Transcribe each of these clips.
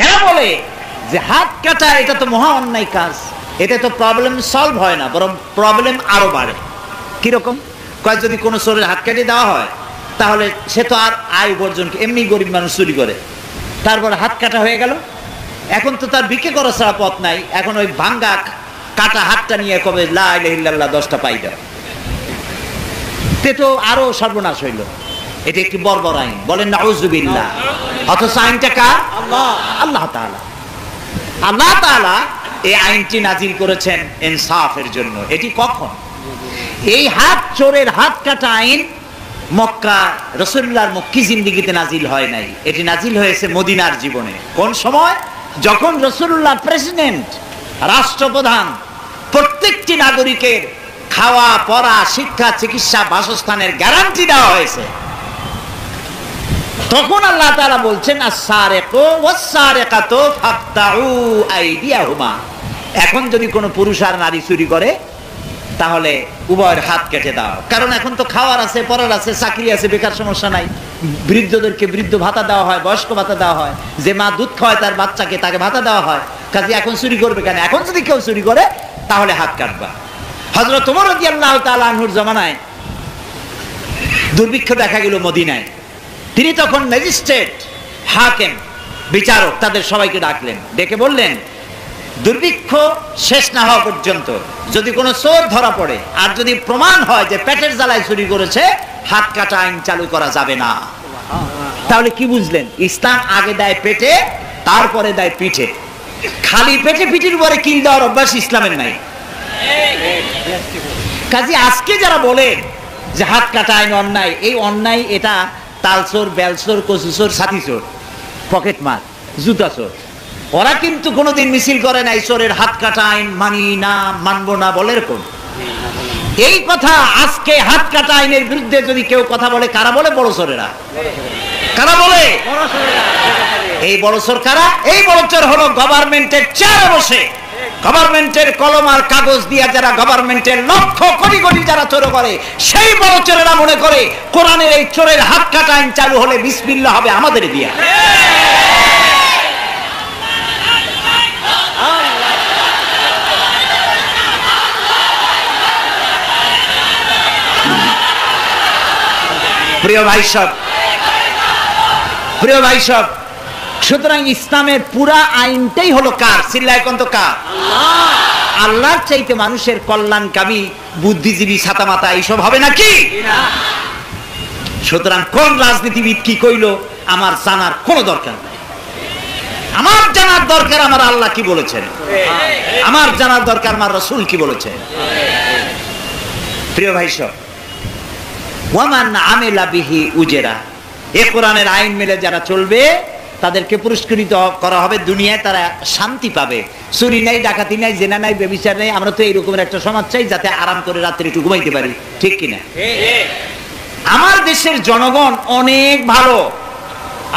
এরা বলে যে হাত কাটা এটা তো মহা অন্যায় কাজ, এটা তো প্রবলেম সলভ হয় না, বরং প্রবলেম আরো বাড়ে। কিরকম? কয় যদি কোনো চোরের হাত কেটে দেওয়া হয় তাহলে সে তো আর আয় উপার্জন, এমনি গরিব মানুষ চুরি করে, তারপরে হাত কাটা হয়ে গেল, এখন তো তার বিক্রি করা ছাড়া পথ নাই, এখন ওই ভাঙ্গা কাটা হাতটা নিয়ে কবে লা ইলাহা ইল্লাল্লাহ 10টা পাই দেয়, তে তো আরো সর্বনাশ হইল। এটা একটি বর্বর আইন, বলেন নাউযুবিল্লাহ। অথচ আইনটা কার? আল্লাহ তাআলা। আল্লাহ তাআলা এই আইনটি নাজিল করেছেন ইনসাফের জন্য। এটি কখন? এই হাত চোরের হাত কাটা আইন মক্কা রাসূলুল্লাহর মক্কি জিন্দেগিতে নাজিল হয় নাই, এটি নাজিল হয়েছে মদিনার জীবনে। কোন সময়? যখন রাসূলুল্লাহ প্রেসিডেন্ট, রাষ্ট্রপ্রধান, প্রত্যেকটি নাগরিকের খাওয়া পড়া শিক্ষা চিকিৎসা বাসস্থানের গ্যারান্টি দেওয়া হয়েছে, তখন আল্লাহ তাআলা বলছেন আস-সারিকু ওয়াস-সারিকাতু ফাকতাউ আইদিয়াহুমা। এখন যদি কোনো পুরুষ আর নারী চুরি করে তাহলে উভয়ের হাত কেটে দাও। কারণ এখন তো খাওয়ার আছে, পড়ার আছে, চাকরি আছে, বেকার সমস্যা নাই। বৃদ্ধদেরকে বৃদ্ধ ভাতা দেওয়া হয়, বয়স্ক ভাতা দেওয়া হয়, যে মা দুধ খাওয়ায় তার বাচ্চাকে তাকে ভাতা দেওয়া হয়। কাজে এখন চুরি করবে কেন? এখন যদি কেউ চুরি করে তাহলে হাত কাটবা। হযরত ওমর রাদিয়াল্লাহু তাআলা আনহুর জামানায় দুর্ভিক্ষ দেখা গেল মদিনায়। তিনি তখন ম্যাজিস্ট্রেট, হাকিম, বিচারক, তাদের সবাইকে ডাকলেন, ডেকে বললেন দুর্ভিক্ষ শেষ না হওয়া পর্যন্ত যদি কোনো চোর ধরা পড়ে আর যদি প্রমাণ হয় যে পেটের জ্বালায় চুরি করেছে, হাত কাটা আইন চালু করা যাবে না। তাহলে কি বুঝলেন? ইসলাম আগে দেয় পেটে, তারপরে দেয় পিঠে। খালি পেটে পিঠের উপরে কিল দেওয়ার অভ্যাস ইসলামের নাই। কাজে আজকে যারা বলে যে হাত কাটা আইন অন্যায়, এই অন্যায় এটা তালচোর, বেলচোর, কচুচোর, ছাতিচোর, পকেটমার, জুতা চোর, ওরা কিন্তু কোনোদিন মিছিল করে নাই চোরের হাত কাটা আইন মানি না, মানবো না বলে। এরকম এই কথা আজকে হাত কাটা আইনের বিরুদ্ধে যদি কেউ কথা বলে, কারা বলে? বড় চোরেরা। কারা বলে? এই বড় চোর কারা? এই বড় চোর হলো গভর্নমেন্টের চেয়ারে বসে, গভর্নমেন্টের কলম আর কাগজ দিয়ে যারা গভর্নমেন্টের লক্ষ কোটি কোটি যারা চোর করে, সেই বড় চোরেরা মনে করে কোরআনের এই চোরের হাত কাটা আইন চালু হলে বিসমিল্লাহ হবে আমাদের দিয়া। প্রিয় ভাই সব, সুতরাং ইসলামের পুরা আইনটাই হলো কার? চিল্লায় কোন তো কার? আল্লাহর চাইতে মানুষের কল্যাণকামী বুদ্ধিজীবী ছাতামাতা এইসব হবে নাকি? সুতরাং কোন রাজনীতিবিদ কি কইলো আমার জানার কোনো দরকার নাই। আমার জানার দরকার আমার আল্লাহ কি বলেছেন, আমার জানার দরকার আমার রাসূল কি বলেছেন। প্রিয় ভাই সব, ওয়ামান আমিলা বিহি উজরা, এই কোরআনের আইন মেনে যারা চলবে তাদেরকে পুরস্কৃত করা হবে, দুনিয়ায় তারা শান্তি পাবে। চুরি নাই, ডাকাতি নাই, জেনা নাই, ব্যভিচার নাই। আমরা তো এইরকমের একটা সমাজ চাই যাতে আরাম করে রাত্রে একটু ঘুমাইতে পারি, ঠিক কিনা? আমার দেশের জনগণ অনেক ভালো।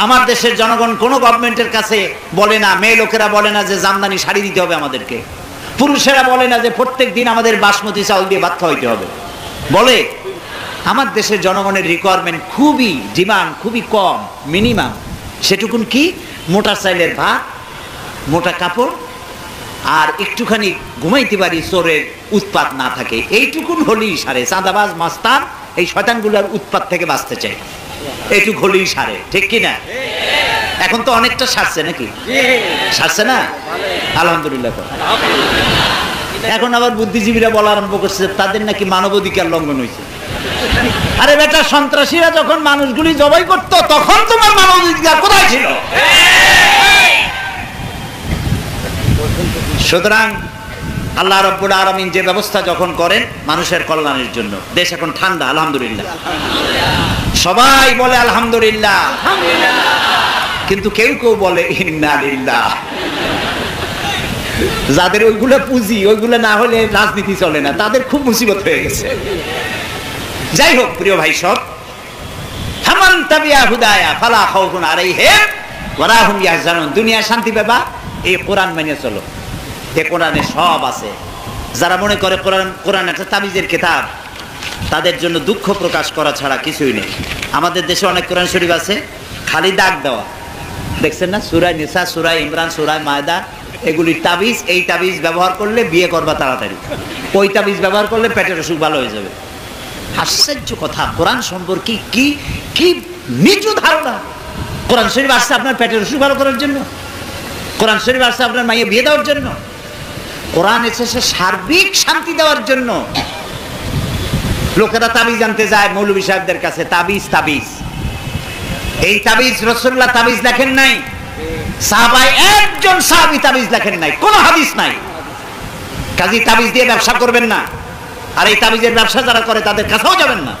আমার দেশের জনগণ কোন গভর্নমেন্টের কাছে বলে না, মেয়ে লোকেরা বলে না যে জামদানি শাড়ি দিতে হবে আমাদেরকে, পুরুষেরা বলে না যে প্রত্যেক দিন আমাদের বাসমতি চাউল দিয়ে ভাত খাওয়াইতে হবে। বলে আমার দেশের জনগণের রিকোয়ারমেন্ট খুবই, ডিমান্ড খুবই কম, মিনিমাম। সেটুকুন কি? মোটা চাইলের ভাত, মোটা কাপড়, আর একটুখানি ঘুমাইতে পারি, চোরের উৎপাত না থাকে, এইটুকুন হলেই সারে। চাঁদাবাজ মাস্তান এই শয়তানগুলোর উৎপাত থেকে বাঁচতে চাই, এইটুকু হলেই সারে, ঠিক কিনা? এখন তো অনেকটা সারছে নাকি? সারছে না? আলহামদুলিল্লাহ। এখন আবার বুদ্ধিজীবীরা বলা আরম্ভ করছে তাদের নাকি মানবাধিকার লঙ্ঘন হয়েছে। আরে বেটা, সন্ত্রাসীরা যখন মানুষগুলি জবাই করত তখন তোমার মানবাধিকার কোথায় ছিল? সুতরাং আল্লাহ রাব্বুল আলামিন যে ব্যবস্থা যখন করেন মানুষের কল্যাণের জন্য, দেশ এখন ঠান্ডা, আলহামদুলিল্লাহ। সবাই বলে আলহামদুলিল্লাহ, কিন্তু কেউ কেউ বলে ইন্না লিল্লাহ। যাদের ওইগুলো পুঁজি, ওইগুলো না হলে রাজনীতি চলে না, তাদের খুব মুসিবত হয়ে গেছে। যাই হোক প্রিয় ভাই সব, ফামান তাবিয়া হুদায়া ফালা খাউফুন আলাইহিম ওয়া লা হুম ইয়াহজানুন। দুনিয়া শান্তি পাবা এই কোরআন মেনে চলো, এই কোরআনে সব আছে। যারা মনে করে কোরআন একটা তাবিজের কিতাব, তাদের জন্য দুঃখ প্রকাশ করা ছাড়া কিছুই নেই। আমাদের দেশে অনেক কোরআন শরীফ আছে খালি দাগ দেওয়া, দেখছেন না, সূরা নিসা, সূরা ইমরান, সূরা মায়দা, এগুলি তাবিজ। এই তাবিজ ব্যবহার করলে বিয়ে করবা তাড়াতাড়ি, ওই তাবিজ ব্যবহার করলে পেটের অসুখ ভালো হয়ে যাবে। আশ্চর্য কথা, কোরআন সম্পর্কে কি কি নিচু ধারণা। কোরআন শরীফ আসছে আপনার পেটের অসুখ ভালো করার জন্য, কোরআন শরীফ আসছে আপনার মাইয়ে বিয়ে দেওয়ার জন্য, কোরআন এসেছে সার্বিক শান্তি দেওয়ার জন্য। লোকেরা তাবিজ আনতে যায় মৌলভী সাহেবদের কাছে, তাবিজ তাবিজ। এই তাবিজ রাসূলুল্লাহ তাবিজ লেখেন নাই, সাহাবায়ে একজন সাহাবী তাবিজ লেখেন নাই, কোন হাদিস নাই। কাজী তাবিজ দিয়ে ব্যবসা করবেন না, আর এই তাবিজের ব্যবসা যারা করে তাদের কাছেও যাবেন না।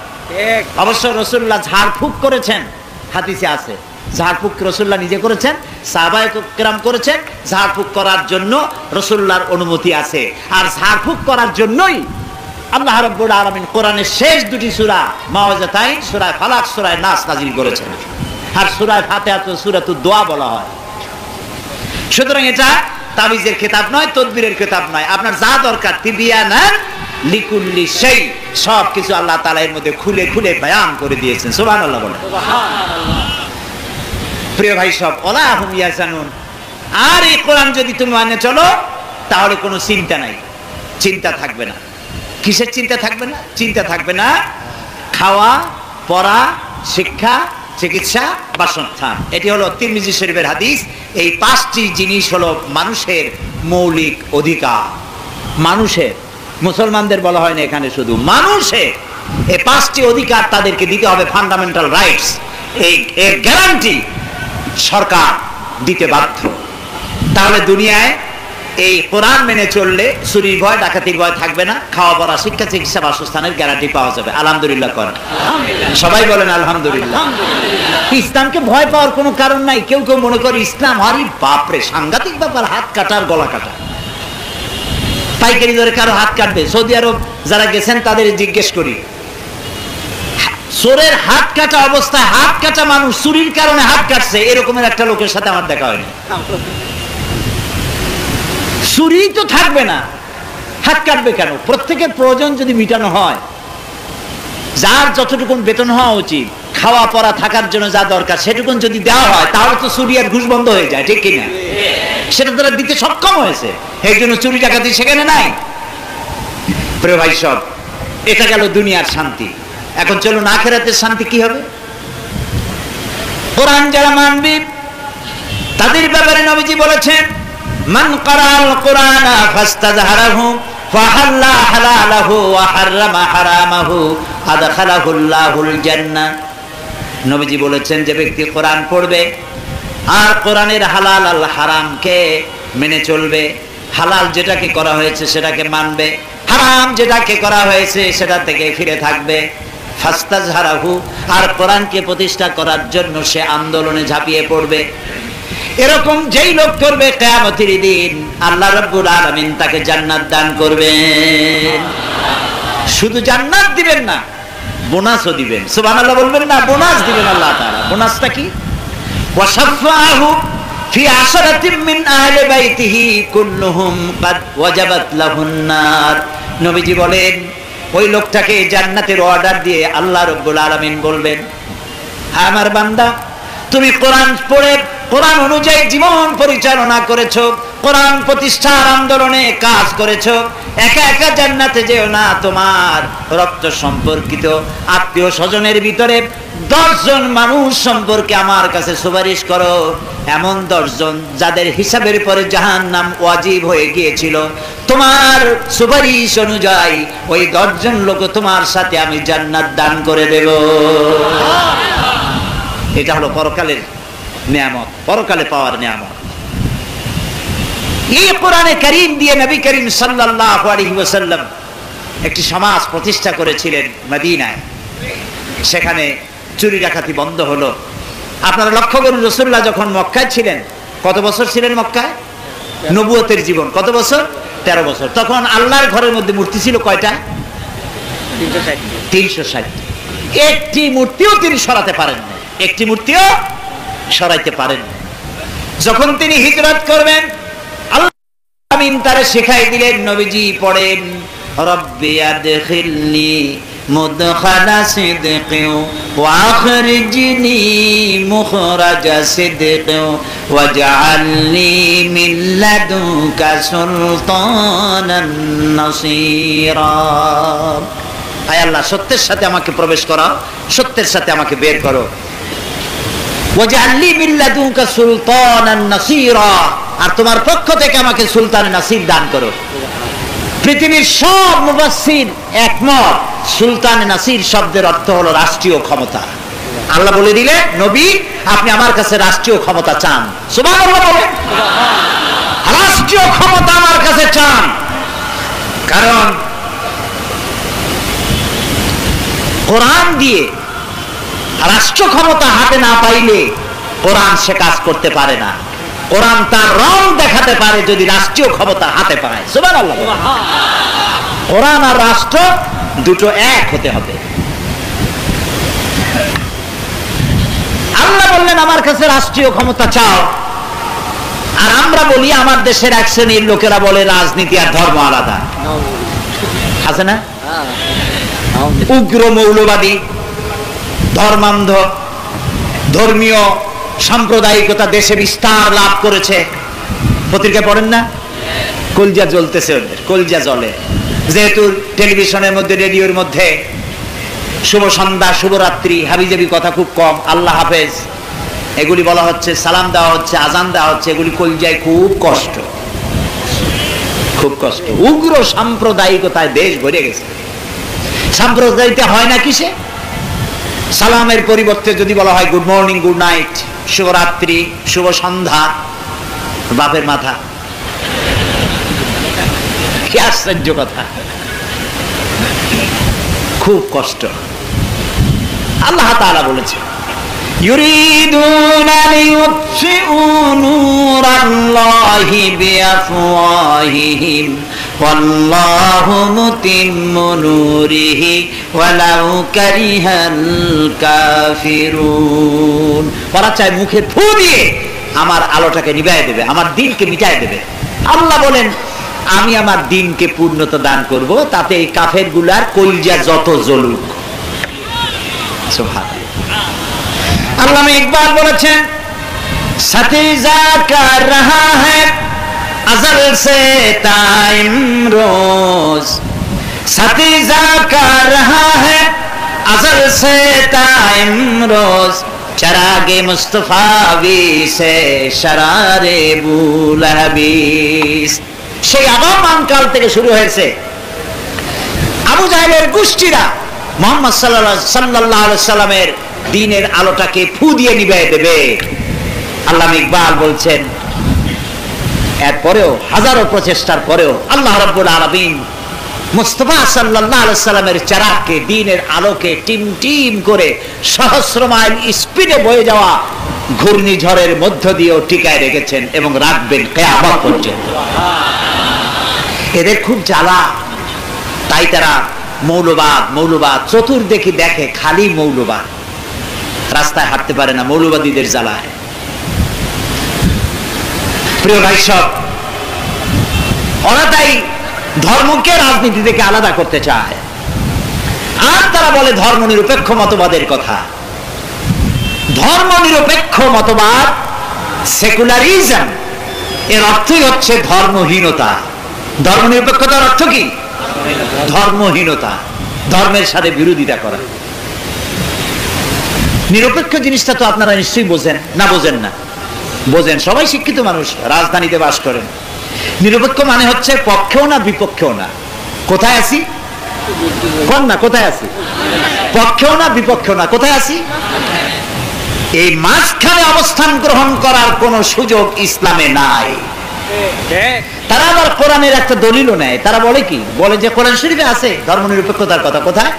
অবশ্য রাসূলুল্লাহ ঝাড়ফুঁক করেছেন, হাদিসে আছে। ঝাড়ফুঁক রাসূলুল্লাহ নিজে করেছেন, সাহাবায়ে কেরাম করেছেন। ঝাড়ফুঁক করার জন্য রাসূলুল্লাহর অনুমতি আছে, আর ঝাড়ফুঁক করার জন্যই আল্লাহ রাব্বুল আলামিন কোরআনের শেষ দুটি সূরা মুআওয়াযাতাইন, সূরা ফালাক, সূরা নাস নাযিল করেছেন। আর সূরা ফাতিহা তো সূরাতুদ দোয়া বলা হয়। সুতরাং এটা তাবিজের কিতাব নয়, তদবিরের কিতাব নয়। আপনার যা দরকার তিবিয়ানান লিকুল্লি শাই, সব কিছু আল্লাহ তাআলা এর মধ্যে খুলে খুলে বয়ান করে দিয়েছেন। সুবহানাল্লাহ বলেন। সুবহানাল্লাহ। প্রিয় ভাই সব, ওলা হুম ইয়াজানুন। আর এই কোরআন যদি তুমি মানে চলো তাহলে কোনো চিন্তা নাই, চিন্তা থাকবে না। কিসের চিন্তা থাকবে না? চিন্তা থাকবে না খাওয়া, পড়া, শিক্ষা, চিকিৎসা, বাসস্থান। এটি হলো তিরমিজি শরীফের হাদিস। এই পাঁচটি জিনিস হলো মানুষের মৌলিক অধিকার। মানুষের, মুসলমানদের বলা হয় না এখানে, শুধু মানুষের এই পাঁচটি অধিকার তাদেরকে দিতে হবে, ফান্ডামেন্টাল রাইটস। এর গ্যারান্টি সরকার দিতে বাধ্য। তাহলে দুনিয়ায় এই কোরআন মেনে চললে চুরির ভয়, ডাকাতির ভয় থাকবে না। খাওয়া পড়া, শিক্ষা, চিকিৎসা, বাসস্থানের গ্যারান্টি পাওয়া যাবে। আলহামদুলিল্লাহ করেন, সবাই বলেন আলহামদুলিল্লাহ। ইসলামকে ভয় পাওয়ার কোনো কারণ নাই। কেউ কেউ মনে করে ইসলাম, আরে বাপরে সাংঘাতিক ব্যাপার, হাত কাটার গলা কাটা, পাইকারি ধরে কারো হাত কাটবে। সৌদি আরব যারা গেছেন তাদের জিজ্ঞেস করি, চোরের হাত কাটা অবস্থায় হাত কাটা মানুষ চুরির কারণে হাত কাটছে, এরকমের একটা লোকের সাথে আমার দেখা হয়নি। চুরি তো থাকবে না, হাত কাটবে কেন? প্রত্যেকের প্রয়োজন যদি মিটানো হয়, যার যতটুকু বেতন হওয়া উচিত, খাওয়া পড়া থাকার জন্য যা দরকার সেটুকুন যদি দেওয়া হয়, তাহলে তো চুরি আর ঘুষ বন্ধ হয়ে যায়, ঠিক কিনা? সেটা তারা দিতে সক্ষম হয়েছে, এই জন্য চুরি ডাকাতি সেখানে নাই। প্রিয় ভাই সব, এটা গেল দুনিয়ার শান্তি। এখন চলুন আখিরাতের শান্তি কি হবে। কোরআন যারা মানবে তাদের ব্যাপারে নবীজি বলেছেন, মান ক্বারাআল কুরআনা ফাস্তাযহারাহু ফাহাল্লা হালালাহু ওয়া হাররামা হারামাহু আদখালাহুল্লাহুল জান্নাহ। নবীজি বলেছেন, যে ব্যক্তি কোরআন পড়বে আর কোরআনের হালাল আল হারামকে মেনে চলবে, হালাল যেটাকে করা হয়েছে সেটাকে মানবে, হারাম যেটাকে করা হয়েছে সেটা থেকে ফিরে থাকবে, ফাস্তাযহারাহু, আর কোরআনকে প্রতিষ্ঠা করার জন্য সে আন্দোলনে ঝাঁপিয়ে পড়বে, এরকম যেই লোক করবে, কিয়ামতের দিন আল্লাহ রাব্বুল আলামিন তাকে জান্নাত দান করবেন। শুধু জান্নাত দিবেন না, বোনাসও দিবেন। সুবহানাল্লাহ বলবেন না? বোনাস দিবেন আল্লাহ তাআলা। বোনাসটা কি? ওয়াশাফাহু ফি আশরাতিন মিন আহলি বাইতিহি কুল্লুহুম কাদ ওয়াজাবাত লাহুন নার। নবীজি বলেন, ওই লোকটাকে জান্নাতের অর্ডার দিয়ে আল্লাহ রাব্বুল আলামিন বলবেন, আমার বান্দা, তুমি কোরআন পড়ে কোরআন অনুযায়ী জীবন পরিচালনা করেছো, কোরআন প্রতিষ্ঠার আন্দোলনে কাজ করেছো, একা একা জান্নাতে যেও না, তোমার রক্ত সম্পর্কিত আত্মীয় স্বজনের ভিতরে 10 জন মানুষ সম্পর্কে আমার কাছে সুপারিশ করো, এমন 10 জন যাদের হিসাবের পরে জাহান্নাম ওয়াজিব হয়ে গিয়েছিল, তোমার সুপারিশ অনুযায়ী ওই 10 জন লোক তোমার সাথে আমি জান্নাত দান করে দেব। এটা হলো পরকালের নিয়ামত, পরকালে পাওয়ার নিয়ামত। এই কোরআনে কারীম দিয়ে নবী করিম সাল্লাল্লাহু আলাইহি ওয়াসাল্লাম একটি সমাজ প্রতিষ্ঠা করেছিলেন মদিনায়। সেখানে চুরি ডাকাতি বন্ধ হলো। আপনারা লক্ষ্য করুন, রাসূলুল্লাহ যখন মক্কায় ছিলেন, কত বছর ছিলেন মক্কায়? নবুয়তের জীবন কত বছর? 13 বছর। তখন আল্লাহর ঘরের মধ্যে মূর্তি ছিল কয়টা? 360। একটি মূর্তিও তিনি সরাতে পারেন না, একটি মূর্তিও সরাইতে পারেন। যখন তিনি হিজরত করবেন, আল্লাহ আমিন তারে শেখাই দিলেন, নবীজি পড়েন, রব্বি আদখিলনি مدخل صدق وأخرجني مخرج صدق واجعل لي من لدنك سلطانا نصيرا আয় আল্লাহ সত্যের সাথে আমাকে প্রবেশ করো, সত্যের সাথে আমাকে বের করো। واجعل لي من لدنك سلطانا نصيرا, আর তোমার পক্ষ থেকে আমাকে সুলতান নাসির দান করো। পৃথিবীর সব মুফাসসির একমত সুলতান নাসির শব্দের অর্থ হলো রাষ্ট্রীয় ক্ষমতা। আল্লাহ বলে দিলে নবী আপনি আমার কাছে রাষ্ট্রীয় ক্ষমতা চান, সুবহানাল্লাহ বলেন, রাষ্ট্রীয় ক্ষমতা আমার কাছে চান। কারণ কোরআন দিয়ে রাষ্ট্র ক্ষমতা হাতে না পাইলে কোরআন সে কাজ করতে পারে না। কোরআন তার রং দেখাতে পারে যদি রাষ্ট্রীয় ক্ষমতা হাতে পায়, সুবহানাল্লাহ। কোরআন আর রাষ্ট্র দুটো এক হতে হবে। আল্লাহ বললেন আমার কাছে রাষ্ট্রীয় ক্ষমতা চাও, আর আমরা বলি আমার দেশের এক শ্রেণীর লোকেরা বলে রাজনীতি আর ধর্ম আলাদা, আছে না? উগ্র মৌলবাদী, ধর্মান্ধ, ধর্মীয় সাম্প্রদায়িকতা দেশে বিস্তার লাভ করেছে। পত্রিকা পড়েন না? কলজা জ্বলতেছে ওদের, কলজা জ্বলে, যেহেতু টেলিভিশনের মধ্যে রেডিওর মধ্যে শুভ সন্ধ্যা, শুভরাত্রি, হাবিজাবি কথা খুব কম, আল্লাহ হাফেজ এগুলি বলা হচ্ছে, সালাম দেওয়া হচ্ছে, আজান দেওয়া হচ্ছে, এগুলি কলজায় খুব কষ্ট, খুব কষ্ট। উগ্র সাম্প্রদায়িকতায় দেশ ভরে গেছে। সাম্প্রদায়িকতা হয় না কিসে? সালামের পরিবর্তে যদি বলা হয় গুড মর্নিং, গুড নাইট, শুভরাত্রি, শুভ সন্ধ্যা, বাপের মাথা, কি আশ্চর্য কথা, খুব কষ্ট। আল্লাহ তাআলা বলেছে ইউরিদুনা লিইউতফিউ নূরাল্লাহি বিআফওয়াহিহিম ওয়াল্লাহু মুতিম্মু নূরিহি ওয়ালাউ কারিহাল কাফিরুন। ওরা চায় মুখে ফু দিয়ে আমার আলোটাকে নিভায় দেবে, আমার দিনকে মিটায় দেবে। আল্লাহ বলেন আমি আমার দিনকে পূর্ণতা দান করব, তাতে এই কাফেরগুলার কলজা যত জ্বলুক। সুবহানাল্লাহ। আল্লামা ইকবাল বলেছেন সাথী জাকা রাহা হ্যায় अज़ल से टाइम रोज, साथी जाका रहा है अज़ल से टाइम रोज, चरागे मुस्तफावी से शरारे बुलहबीस। সেই আগমন কাল থেকে শুরু হয়েছে আবু জাহেলের গোষ্ঠীরা মুহাম্মদ সাল্লাল্লাহু আলাইহি সাল্লামের দ্বীনের আলোটাকে ফু দিয়ে নিভিয়ে দেবে। আল্লামা ইকবাল বলছেন এরপরেও হাজারো প্রচেষ্টার পরেও আল্লাহ রাব্বুল আলামিন মুস্তাফা সাল্লাল্লাহু আলাইহি সাল্লামের চেরাগকে, দ্বীনের আলোকে টিম টিম করে সহস্র মাইল স্পিডে বয়ে যাওয়া ঘূর্ণিঝড়ের মধ্য দিয়েও টিকায় রেখেছেন এবং রাখবেন কিয়ামত পর্যন্ত। এদের খুব জ্বালা, তাই তারা মৌলবাদ মৌলবাদ চতুর্দিকে দেখে, খালি মৌলবাদ, রাস্তায় হাঁটতে পারে না মৌলবাদীদের জ্বালায়। প্রিয় ভাই সব, ওরা তাই ধর্মকে রাজনীতি থেকে আলাদা করতে চায়, আর তারা বলে ধর্ম নিরপেক্ষ মতবাদের কথা। ধর্ম নিরপেক্ষ মতবাদ, সেকুলারিজম, এর অর্থই হচ্ছে ধর্মহীনতা। ধর্ম নিরপেক্ষতার অর্থ কি? ধর্মহীনতা, ধর্মের সাথে বিরোধিতা করা। নিরপেক্ষ জিনিসটা তো আপনারা নিশ্চয়ই বোঝেন না? বোঝেন না? বোঝেন, সবাই শিক্ষিত মানুষ, রাজধানীতে বাস করেন। নিরপেক্ষ মানে হচ্ছে পক্ষেও না বিপক্ষেও না। কোথায় আছি? কোন না, কোথায় আছি? পক্ষেও না বিপক্ষেও না, কোথায় আছি? এই মাঝখানে অবস্থান গ্রহণ করার কোন সুযোগ ইসলামে নাই। তারা আবার কোরআনের একটা দলিলও নেয়। তারা বলে কি? বলে যে কোরআন শরীফে আছে ধর্ম নিরপেক্ষতার কথা। কোথায়?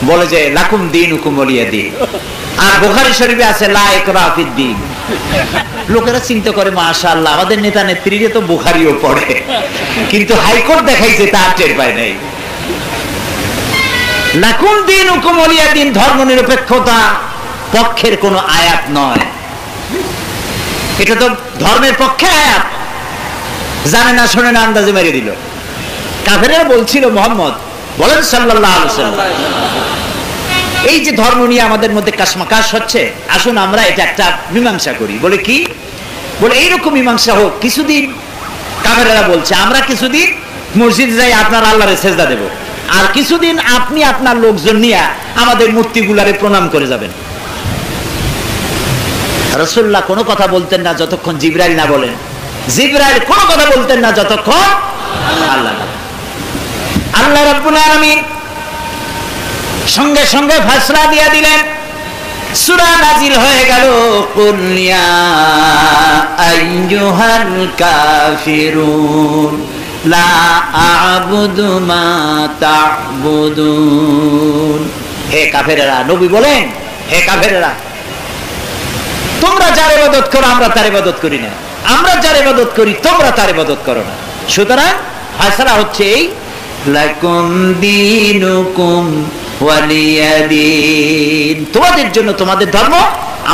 বলে যে লাকুম দীনুকুম ওয়ালিয়া দীন। আর বুখারী শরীফে আছে লা ইকরাহা ফিদ-দীন। লোকেরা চিন্তা করে মাশাআল্লাহ আমাদের নেতা নেত্রীরা তো বুখারীও পড়ে, কিন্তু হাইকোর্ট দেখাইছে তা টের পায় নাই। লাকুম দীনুকুম ওয়ালিয়া দীন ধর্ম নিরপেক্ষতা পক্ষের কোন আয়াত নয়, এটা তো ধর্মের পক্ষে আয়াত। জানে না শোনে না আন্দাজে মেরে দিল। কাফেররা বলছিল মুহাম্মদ বলেন সাল্লাল্লাহু আলাইহি ওয়াসাল্লাম। এই যে ধর্ম নিয়ে আমাদের মধ্যে কাশমাকাশ হচ্ছে, আসুন আমরা এটা একটা মীমাংসা করি। বলে কি? বলে এইরকম মীমাংসা হোক, কিছুদিন কাফেরেরা বলছে আমরা কিছুদিন মসজিদে যাই আপনার আল্লাহরে সেজদা দেব, আর কিছুদিন আপনি আপনার লোকজন নিয়ে আমাদের মূর্তিগুলারে প্রণাম করে যাবেন। রাসূলুল্লাহ কোনো কথা বলতেন না যতক্ষণ জিবরাইল না বলেন, জিবরাইল কোনো কথা বলতেন না যতক্ষণ আল্লাহ না। আল্লাহ রাব্বুল আলামিন সঙ্গে সঙ্গে ফয়সালা দিয়ে দিলেন, সূরা নাজিল হয়ে গেল, কুল ইয়া আইয়ুহাল কাফিরুন লা আ'বুদু মা তা'বুদুন। হে কাফেরেরা, নবী বলেন, হে কাফেরেরা, তোমরা যার ইবাদত করো আমরা তার ইবাদত করি না, আমরা যার ইবাদত করি তোমরা তার ইবাদত করো না। সুতরাং ফয়সালা হচ্ছে এই, লাকুম দীনুকুম ওয়ালিয়া দীন, তোমাদের জন্য তোমাদের ধর্ম,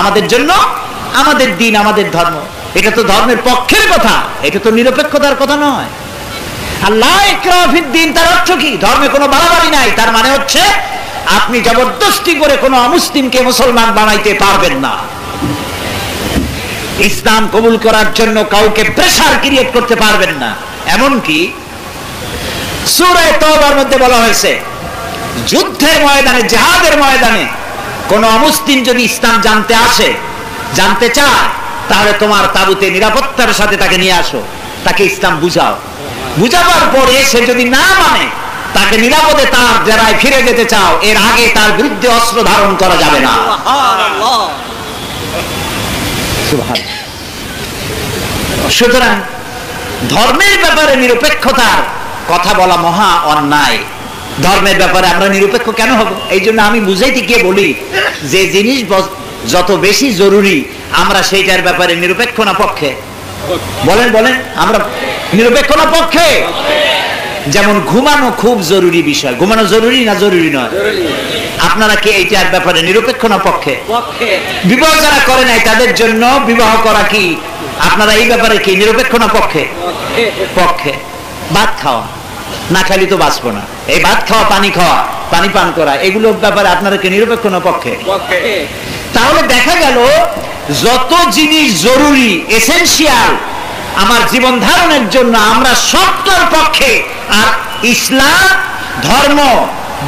আমাদের জন্য আমাদের দিন, আমাদের ধর্ম। এটা তো ধর্মের পক্ষের কথা, এটা তো নিরপেক্ষতার কথা নয়। আল্লাহ ইকরাহা ফিদ্দীন, তার অর্থ কি? ধর্মে কোনো বাড়াবাড়ি নাই। তার মানে হচ্ছে আপনি জবরদস্তি করে কোনো অমুসলিমকে মুসলমান বানাইতে পারবেন না। ইসলাম কবুল করার জন্য কাউকে প্রেসার ক্রিয়েট করতে পারবেন না। এমনকি সূরা তাওবার মধ্যে বলা হয়েছে, যুদ্ধের ময়দানে, জিহাদের ময়দানে কোন অমুসলিম যদি ইসলাম জানতে আসে, জানতে চায়, তাহলে তোমার তাবুতে নিরাপত্তার সাথে তাকে নিয়ে আসো, তাকে ইসলাম বুঝাও। বুঝাবার পরে সে যদি না মানে, তাকে নিরাপদে তার ডেরায় ফিরে যেতে চাও, এর আগে তার বিরুদ্ধে অস্ত্র ধারণ করা যাবে না। সুতরাং ধর্মের ব্যাপারে নিরপেক্ষতার কথা বলা মহা অন্যায়। ধর্মের ব্যাপারে আমরা নিরপেক্ষ কেন হব? এই জন্য আমি বুঝাইতে গিয়ে বলি, যে জিনিস যত বেশি জরুরি আমরা সেইটার ব্যাপারে নিরপেক্ষ না পক্ষে? বলেন বলেন, আমরা নিরপেক্ষ না পক্ষে? যেমন ঘুমানো খুব জরুরি বিষয়, ঘুমানো জরুরি না জরুরি নয়? আপনারা কি এইটার ব্যাপারে নিরপেক্ষ না পক্ষে? বিবাহ যারা করে নাই তাদের জন্য বিবাহ করা কি আপনারা এই ব্যাপারে কি নিরপেক্ষ না পক্ষে? পক্ষে। ভাত খাওয়া, না খালি তো বাঁচবো না, এই ভাত খাওয়া, পানি খাওয়া, পানি পান করা, এগুলোর ব্যাপারে আপনারা কি নিরপেক্ষ না পক্ষে? তাহলে দেখা গেল যত জিনিস জরুরি, এসেনশিয়াল আমার জীবন ধারণের জন্য, আমরা সবটার পক্ষে। আর ইসলাম ধর্ম,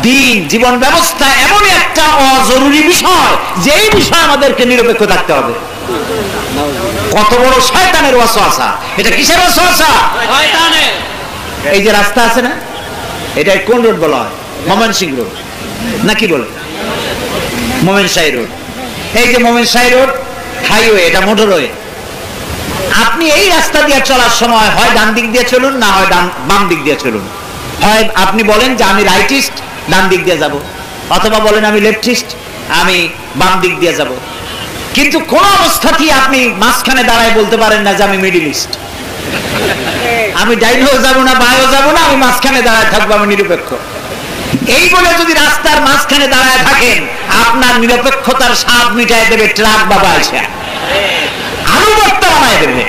দিন, জীবন ব্যবস্থা এমন একটা অজরুরি বিষয়, যে এই বিষয়ে আমাদেরকে নিরপেক্ষ থাকতে হবে। কত বড় শয়তানের ওয়াসওয়াসা! এটা কিসের ওয়াসওয়াসা? শয়তানের। এই যে রাস্তা আছে না, এটা কোন রোড বলা হয়? ময়মনসিংহ রোড নাকি বলে? মোমেনশাহী রোড। এই যে মোমেনশাহী রোড হাইওয়ে, এটা মোটরওয়ে। আপনি এই রাস্তা দিয়ে চলার সময় হয় ডান দিক দিয়ে চলুন, না হয় বাম দিক দিয়ে চলুন। হয় আপনি বলেন যে আমি রাইটিস্ট, ডান দিক দিয়ে যাব, অথবা বলেন আমি লেফটিস্ট, আমি বাম দিক দিয়ে যাব। কিন্তু কোন অবস্থাতেই আপনি মাঝখানে দাঁড়ায় বলতে পারেন না যে আমি মিডল ইস্ট, আমি ডাইনেও যাব না, বাঁয়েও যাব না, আমি মাঝখানে দাঁড়ায় থাকবো, আমি নিরপেক্ষ। এই বলে যদি রাস্তার মাঝখানে দাঁড়ায় থাকেন, আপনার নিরপেক্ষতার স্বাদ মিটায় দেবে ট্রাক বাবা এসে, আরো বর্তা বানায় দেবে।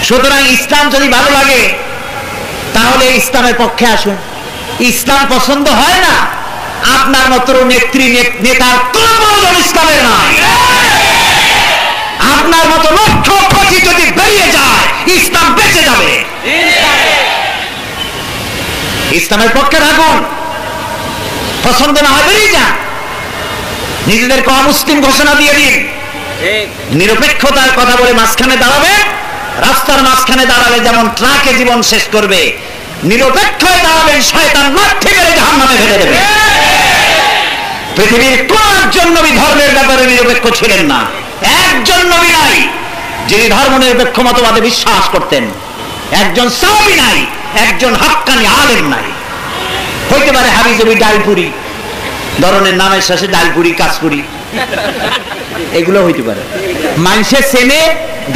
সুতরাং ইসলাম যদি ভালো লাগে তাহলে ইসলামের পক্ষে আসুন। ইসলাম পছন্দ হয় না, আপনার মতো নেত্রী নেতার কোনো প্রয়োজন ইসলামের নয়। আপনার মতো লক্ষ কোটি যদি বেরিয়ে যায়, ইসলাম বেঁচে যাবে। ইসলামের পক্ষে থাকুন, পছন্দ না হয় বেরিয়ে যান, নিজেদেরকে অমুসলিম ঘোষণা দিয়ে দিন। নিরপেক্ষতার কথা বলে মাঝখানে দাঁড়াবে, রাস্তার মাঝখানে দাঁড়ালে যেমন ট্রাকে জীবন শেষ করবে, নিরপেক্ষ হয়ে দাঁড়াবেন, শয়তান লাথি মেরে জাহান্নামে ফেলে দেবে। পৃথিবীর কোন একজন নবী ধর্মের ব্যাপারে নিরপেক্ষ ছিলেন না। একজন নবী নাই যিনি ধর্ম নিরপেক্ষ মতবাদে বিশ্বাস করতেন। একজন সাহাবী নাই, একজন হাক্কানি আলেম নাই। হইতে পারে হাবিজাবি ডালপুরি ধরনের নামের শেষে ডালপুরি, কাশপুরি, এগুলো হইতে পারে। মানুষের সেনে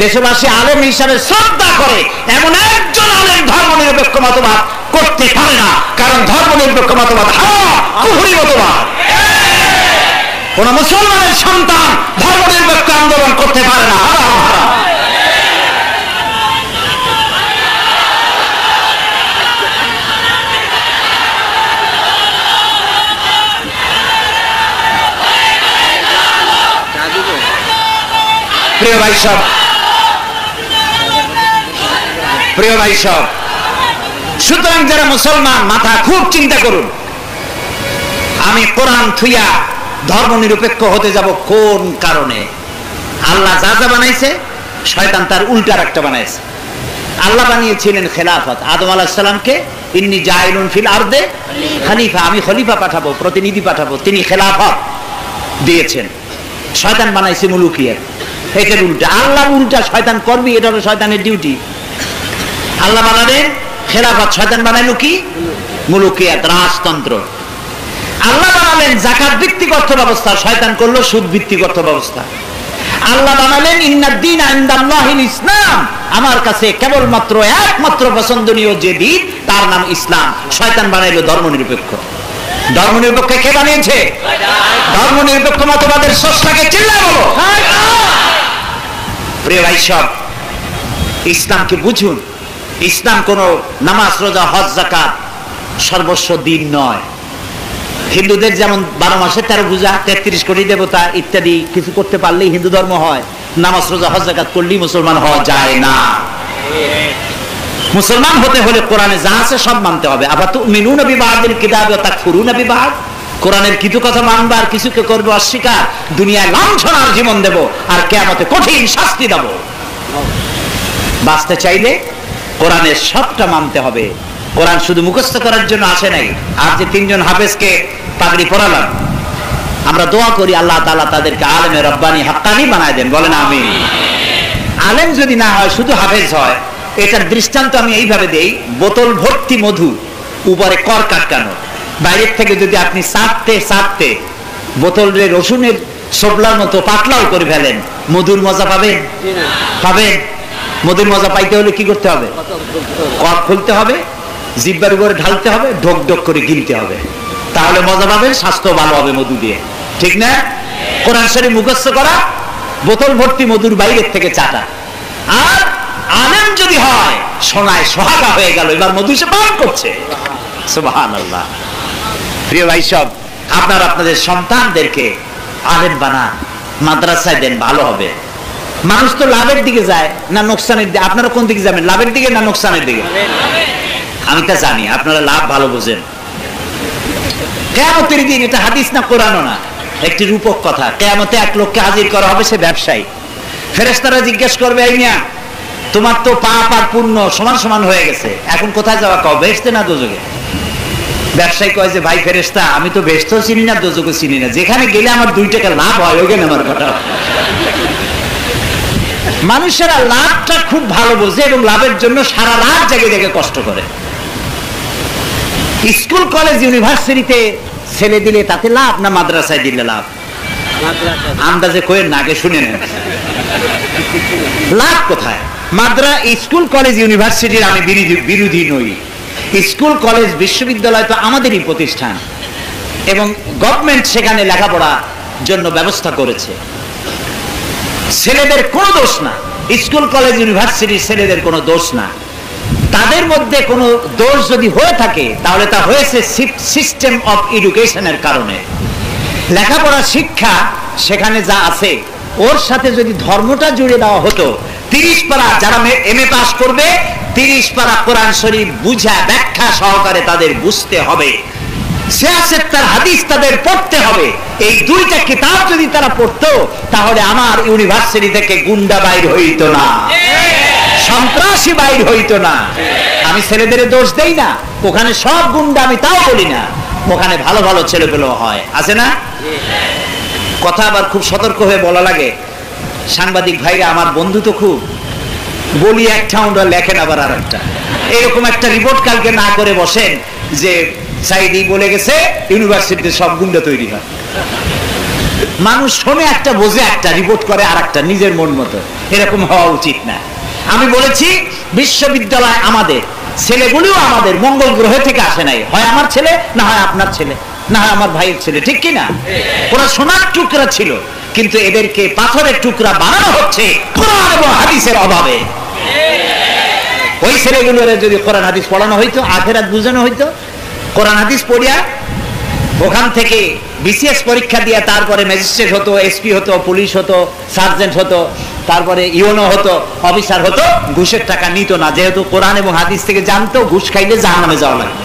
দেশবাসী আলেম হিসাবে শ্রদ্ধা করে এমন একজন আলেম ধর্ম নিরপেক্ষ মতবাদ করতে পারে না, কারণ ধর্ম নিরপেক্ষ মতবাদ কুফরি মতবাদ। কোন মুসলমানের সন্তান ধর্ম নিরপেক্ষ আন্দোলন করতে পারে না। প্রিয় ভাই সব, প্রিয় ভাই সব, সুতরাং যারা মুসলমান মাথা খুব চিন্তা করুন, আমি কোরআন থুইয়া ধর্ম নিরপেক্ষ হতে যাব কোন কারণে? আল্লাহ যা যা বানাইছে শয়তান তার উল্টার একটা বানাইছে। আল্লাহ বানিয়েছিলেন খেলাফত, আদম আলাইহিস সালামকে ইন্নী জাইলুন ফিল আরদে খলিফা, আমি খলিফা পাঠাবো, প্রতিনিধি পাঠাবো, তিনি খেলাফত দিয়েছেন। শয়তান বানাইছে মুলুকিয়ত, এটার উল্টা। আল্লাহ উল্টা শয়তান করবি, এটা হলো শয়তানের ডিউটি। আল্লাহ বানালেন খেলাফত, শয়তান বানাইলো কি? মুলুকিয়ত, রাজতন্ত্র। আল্লাহ বানালেন যাকাত ভিত্তিক অর্থ ব্যবস্থা, শয়তান করলো সুদ ভিত্তিক অর্থ ব্যবস্থা। আল্লাহ বানালেন ইন্নাদ-দীনা ইনদাল্লাহিল ইসলাম, আমার কাছে কেবলমাত্র একমাত্র পছন্দনীয় যে দিন তার নাম ইসলাম। শয়তান বানাইলো ধর্ম নিরপেক্ষ। ধর্ম নিরপেক্ষ কে বানিয়েছে? ধর্ম নিরপেক্ষ মতবাদের স্রষ্টাকে চিল্লায় বলো। প্রিয় ভাই সব, ইসলামকে বুঝুন। ইসলাম কোন নামাজ, রোজা, হজ, যাকাত সর্বস্ব দিন নয়। হিন্দুদের যেমন 12 মাসে 13 পূজা, 33 কোটি দেবতা ইত্যাদি কিছু করতে পারলেই হিন্দু ধর্ম হয়, নামাজ, রোজা, হজ, যাকাত করলেই মুসলমান হওয়া যায় না। মুসলমান হতে হলে কোরআনে যা আছে সব মানতে হবে। আফাতুমিনুনা বিবাদিল কিতাবি ওয়া তাকফুরুনা বিবাদ, কোরআনের কিছু কথা মানবে আর কিছুকে করবে অস্বীকার। দুনিয়ায় লাঞ্ছনার জীবন দেব আর কিয়ামতে কঠিন শাস্তি দেব। বাঁচতে চাইলে কোরআনের সবটা মানতে হবে। কোরআন শুধু মুখস্থ করার জন্য আসে নাই। আর যে 3 জন হাফেজকে পাগড়ি পরালাম, আমরা দোয়া করি আল্লাহ তাআলা তাদেরকে আলেমে রব্বানি হাক্কানি বানায় দেন, বলেন আমিন। আলেম যদি না হয়, শুধু হাফেজ হয়, এটার দৃষ্টান্ত আমি এইভাবে দেই। বোতল ভর্তি মধু, উপরে কর কাটকানো, বাইরের থেকে যদি আপনি চাটতে চাটতে বোতলে রসুনের সবলার মতো পাতলাও করে ফেলেন, মধুর মজা পাবেন? পাবেন। মধুর মজা পাইতে হলে কি করতে হবে? কর খুলতে হবে, জিহ্বার উপরে ঢালতে হবে, ঢোক ঢোক করে গিলতে হবে, তাহলে মজা পাবেন, স্বাস্থ্য ভালো হবে মধু দিয়ে, ঠিক না? কোরআন শরীফ মুখস্থ করা, বোতল ভর্তি মধুর বাইরের থেকে চাটা। আর আলেম যদি হয়, সোনায় সোহাগা হয়ে গেল, এবার মধু সে পান করছে। সুবহানাল্লাহ। প্রিয় ভাই সব, আপনারা আপনাদের সন্তানদেরকে আলেম বানান, মাদ্রাসায় দেন, ভালো হবে। মানুষ তো লাভের দিকে যায় না নোকসানের দিকে? আপনারা কোন দিকে যাবেন, লাভের দিকে না নোকসানের দিকে? আমি তা জানি, আপনারা লাভ ভালো বোঝেন। কিয়ামতের দিন, এটা হাদিস না কোরআনও না, একটি রূপক কথা। কিয়ামতে এক লোককে হাজির করা হবে, সে ব্যবসায়ী। ফেরেশতারা জিজ্ঞেস করবে, এই মিয়া, তোমার তো পাপ আর পুণ্য সমান সমান হয়ে গেছে, এখন কোথায় যাওয়া, কও বেহেশতে না দোজখে? ব্যবসায়ী কয় যে, ভাই ফেরেশতা, আমি তো বেহেশতও চিনি না, দোজখও চিনি না, যেখানে গেলে আমার 2 টাকা লাভ হয় ওখানে আমার কথা। মানুষেরা লাভটা খুব ভালো বোঝে এবং লাভের জন্য সারা রাত জেগে জেগে কষ্ট করে। স্কুল, কলেজ, ইউনিভার্সিটিতে ছেলে দিলে তাতে লাভ না মাদ্রাসায় দিলে লাভ? আন্দাজে কয়েন না, আগে শুনে নেন লাভ কোথায়। স্কুল, কলেজ, ইউনিভার্সিটির আমি বিরোধী নই। স্কুল, কলেজ, বিশ্ববিদ্যালয় তো আমাদেরই প্রতিষ্ঠান এবং গভর্নমেন্ট সেখানে লেখাপড়ার জন্য ব্যবস্থা করেছে। ছেলেদের কোনো দোষ না, স্কুল, কলেজ, ইউনিভার্সিটির ছেলেদের কোনো দোষ না। তাদের মধ্যে কোনো দোষ যদি হয়ে থাকে তাহলে তা হয়েছে সিস্টেম অফ এডুকেশনের কারণে। লেখাপড়া, শিক্ষা সেখানে যা আছে ওর সাথে যদি ধর্মটা জুড়ে দেওয়া হতো, 30 পারা যারা MA পাস করবে, 30 পারা কোরআন শরীফ বুঝা ব্যাখ্যা সহকারে তাদের বুঝতে হবে, সিয়াসত তার হাদিস তাদের পড়তে হবে। এই 2টা কিতাব যদি তারা পড়তো, তাহলে আমার ইউনিভার্সিটি থেকে গুন্ডা বাইর হইতো না, সন্ত্রাসী বাইর হইতো না। আমি ছেলেদের দোষ দেই না, ওখানে সব গুন্ডা আমি তাও বলি না, ওখানে ভালো ভালো ছেলেপেলেও হয়, আছে না? কথা আবার খুব সতর্ক হয়ে বলা লাগে। সাংবাদিক ভাইরা আমার বন্ধু তো খুব, বলি একটা ওরা লেখেন আবার আর একটা। এরকম একটা রিপোর্ট কালকে না করে বসেন যে সাইদি বলে গেছে ইউনিভার্সিটিতে সব গুন্ডা তৈরি হয়। মানুষ শোনে একটা, বোঝে একটা, রিপোর্ট করে আর একটা, নিজের মন মতো। এরকম হওয়া উচিত না। আমি বলেছি বিশ্ববিদ্যালয় আমাদের, ছেলেগুলিও আমাদের, মঙ্গল গ্রহ থেকে আসে নাই। হয় আমার ছেলে, না হয় আপনার ছেলে, না হয় আমার ভাইয়ের ছেলে, ঠিক কিনা? ওরা সোনার টুকরা ছিল, কিন্তু এদেরকে পাথরের টুকরা বানানো হচ্ছে কোরআন এবং হাদিসের অভাবে। ওই ছেলেগুলোর যদি কোরআন হাদিস পড়ানো হইতো, আখেরাত বুঝানো হইতো, কোরআন হাদিস পড়িয়া ওখান থেকে বিসিএস পরীক্ষা দিয়ে তারপরে ম্যাজিস্ট্রেট হতো, এসপি হতো, পুলিশ হতো, সার্জেন্ট হতো, তারপরে ইউনো হতো, অফিসার হতো, ঘুষের টাকা নিত না, যেহেতু কোরআন এবং হাদিস থেকে জানতো ঘুষ খাইলে জাহান্নামে যাওয়া লাগবে।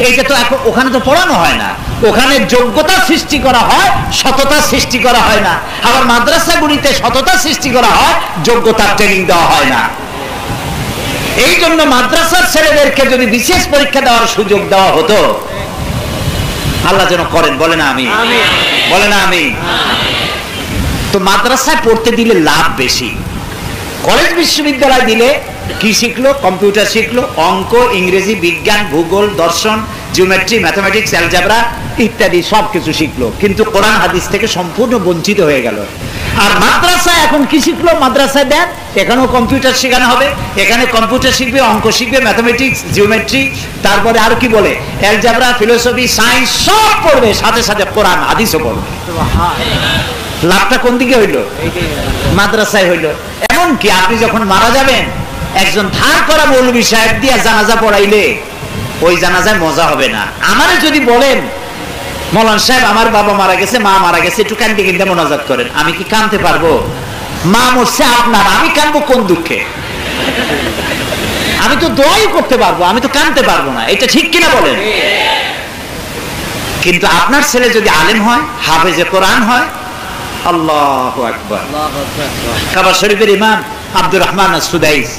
এইটা তো এখন ওখানে তো পড়ানো হয় না, ওখানে যোগ্যতা সৃষ্টি করা হয়, সততা সৃষ্টি করা হয় না। আবার মাদ্রাসাগুলিতে সততা সৃষ্টি করা হয়, যোগ্যতার ট্রেনিং দেওয়া হয় না। এই জন্য মাদ্রাসার ছেলেদেরকে যদি বিশেষ পরীক্ষা দেওয়ার সুযোগ দেওয়া হতো, আল্লাহ যেন করেন, বলে না আমি, বলে না আমি। তো মাদ্রাসায় পড়তে দিলে লাভ বেশি। কলেজ বিশ্ববিদ্যালয় দিলে কি শিখলো? কম্পিউটার শিখলো, অঙ্ক, ইংরেজি, বিজ্ঞান, ভূগোল, দর্শন, জিওমেট্রি, ম্যাথমেটিক্স, অ্যালজেব্রা ইত্যাদি সবকিছু শিখলো, কিন্তু কোরআন হাদিস থেকে সম্পূর্ণ বঞ্চিত হয়ে গেল। আর মাদ্রাসায় এখন কি শিখলো? মাদ্রাসায় দেন, এখানেও কম্পিউটার শেখানো হবে, এখানে কম্পিউটার শিখবে, অঙ্ক শিখবে, ম্যাথমেটিক্স, জিওমেট্রি, তারপরে আর কি বলে অ্যালজেব্রা, ফিলোসফি, সায়েন্স সব পড়বে, সাথে সাথে কোরআন হাদিসও পড়বে। লাভটা কোন দিকে হইলো? মাদ্রাসায় হইলো। এমনকি আপনি যখন মারা যাবেন, একজন ধার করা মৌলভী সাহেব দিয়া জানাজা পড়াইলে ওই জানাজায় মজা হবে না। আমারে যদি বলেন মৌলানা সাহেব আমার বাবা মারা গেছে, মা মারা গেছে, একটু কান্দে কিনতে মোনাজাত করেন, আমি কি কানতে পারবো? মা মরছে আপনার, আমি কানবো কোন দুঃখে? আমি তো দোয়াই করতে পারবো, আমি তো কানতে পারবো না। এটা ঠিক কিনা বলেন? কিন্তু আপনার ছেলে যদি আলেম হয়, হাফেজে কোরআন হয়, আল্লাহু আকবার। কাবা শরীফের ইমাম আব্দুর রহমান আস-সুদাইস,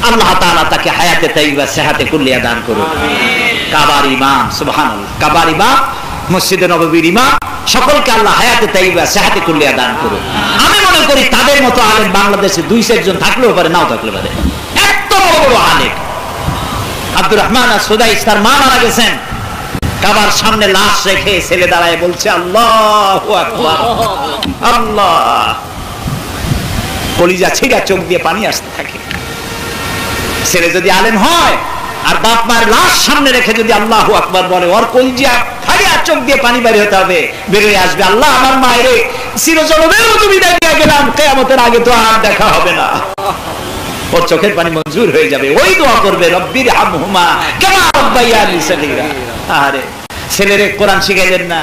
আল্লাহ তাআলা তাকে হায়াতে তাইয়্যিবা সেহাতে কুল্লিয়া দান করুন। কাবার ইমাম, সুবহানাল্লাহ, কাবার ইমাম, মসজিদে নববীর ইমাম, সকলকে আল্লাহ হায়াতে তাইয়্যিবা সেহাতে কুল্লিয়া দান করুন। আমি মনে করি তাদের মতো আলেম বাংলাদেশে 2-4 জন থাকলেও পারে, নাও থাকলে পারে। এত বড় বড় আলেম। আব্দুর রহমান আস-সুদাইস, তার মা মারা গেছেন, কাবার সামনে লাশ রেখে ছেলে দাঁড়ায় বলছে আল্লাহু আকবার, আল্লাহ। কলিজা ছিঁড়া চোখ দিয়ে পানি আসতে থাকে। ছেলে যদি আলেম হয় আর বাপ মায়ের লাশ সামনে রেখে যদি আল্লাহু আকবার বলে, ওর কলিজা ফাড়িয়া চোখ দিয়ে পানি বের হতে হবে, বেরিয়ে আসবে, আল্লাহ আমার মায়ের চিরজনমের মতো বিদায় দিয়ে গেলাম, কিয়ামতের আগে তো আর দেখা হবে না। ওর চোখের পানি মঞ্জুর হয়ে যাবে, ওই দোয়া করবে রব্বির হামহুমা কামা রাব্বায়ানি সগীরা। আরে ছেলেরে কোরআন শিখাইলেন না,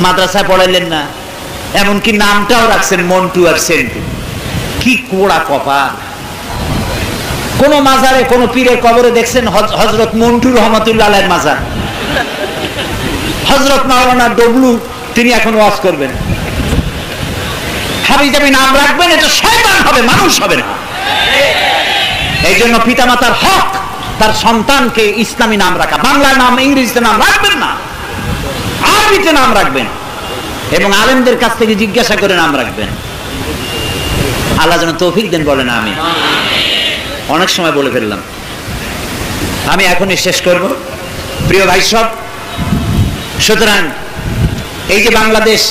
মাদ্রাসায় পড়াইলেন না, এমনকি নামটাও রাখছেন মন্টু আর সেন্টু। কি কোড়া কপাল! কোন মাজারে, কোন পীরের কবরে দেখছেন হযরত মন্টু রহমাতুল্লাহ আলাইহির মাজার? হযরত মাওলানা ডবলু তিনি এখন ওয়াজ করবেন, হাবিজাবি নাম রাখবেন, এটা শয়তান হবে, মানুষ হবে না। এই জন্য পিতামাতার হক তার সন্তানকে ইসলামী নাম রাখা, বাংলা নাম, ইংরেজিতে নাম রাখবেন না, আরবিতে নাম রাখবেন এবং আলেমদের কাছ থেকে জিজ্ঞাসা করে নাম রাখবেন। আল্লাহ যেন তৌফিক দেন, বলেন আমিন। অনেক সময় বলে ফেললাম, আমি এখনই শেষ করব। প্রিয় ভাই সব, সুতরাং এই যে বাংলাদেশ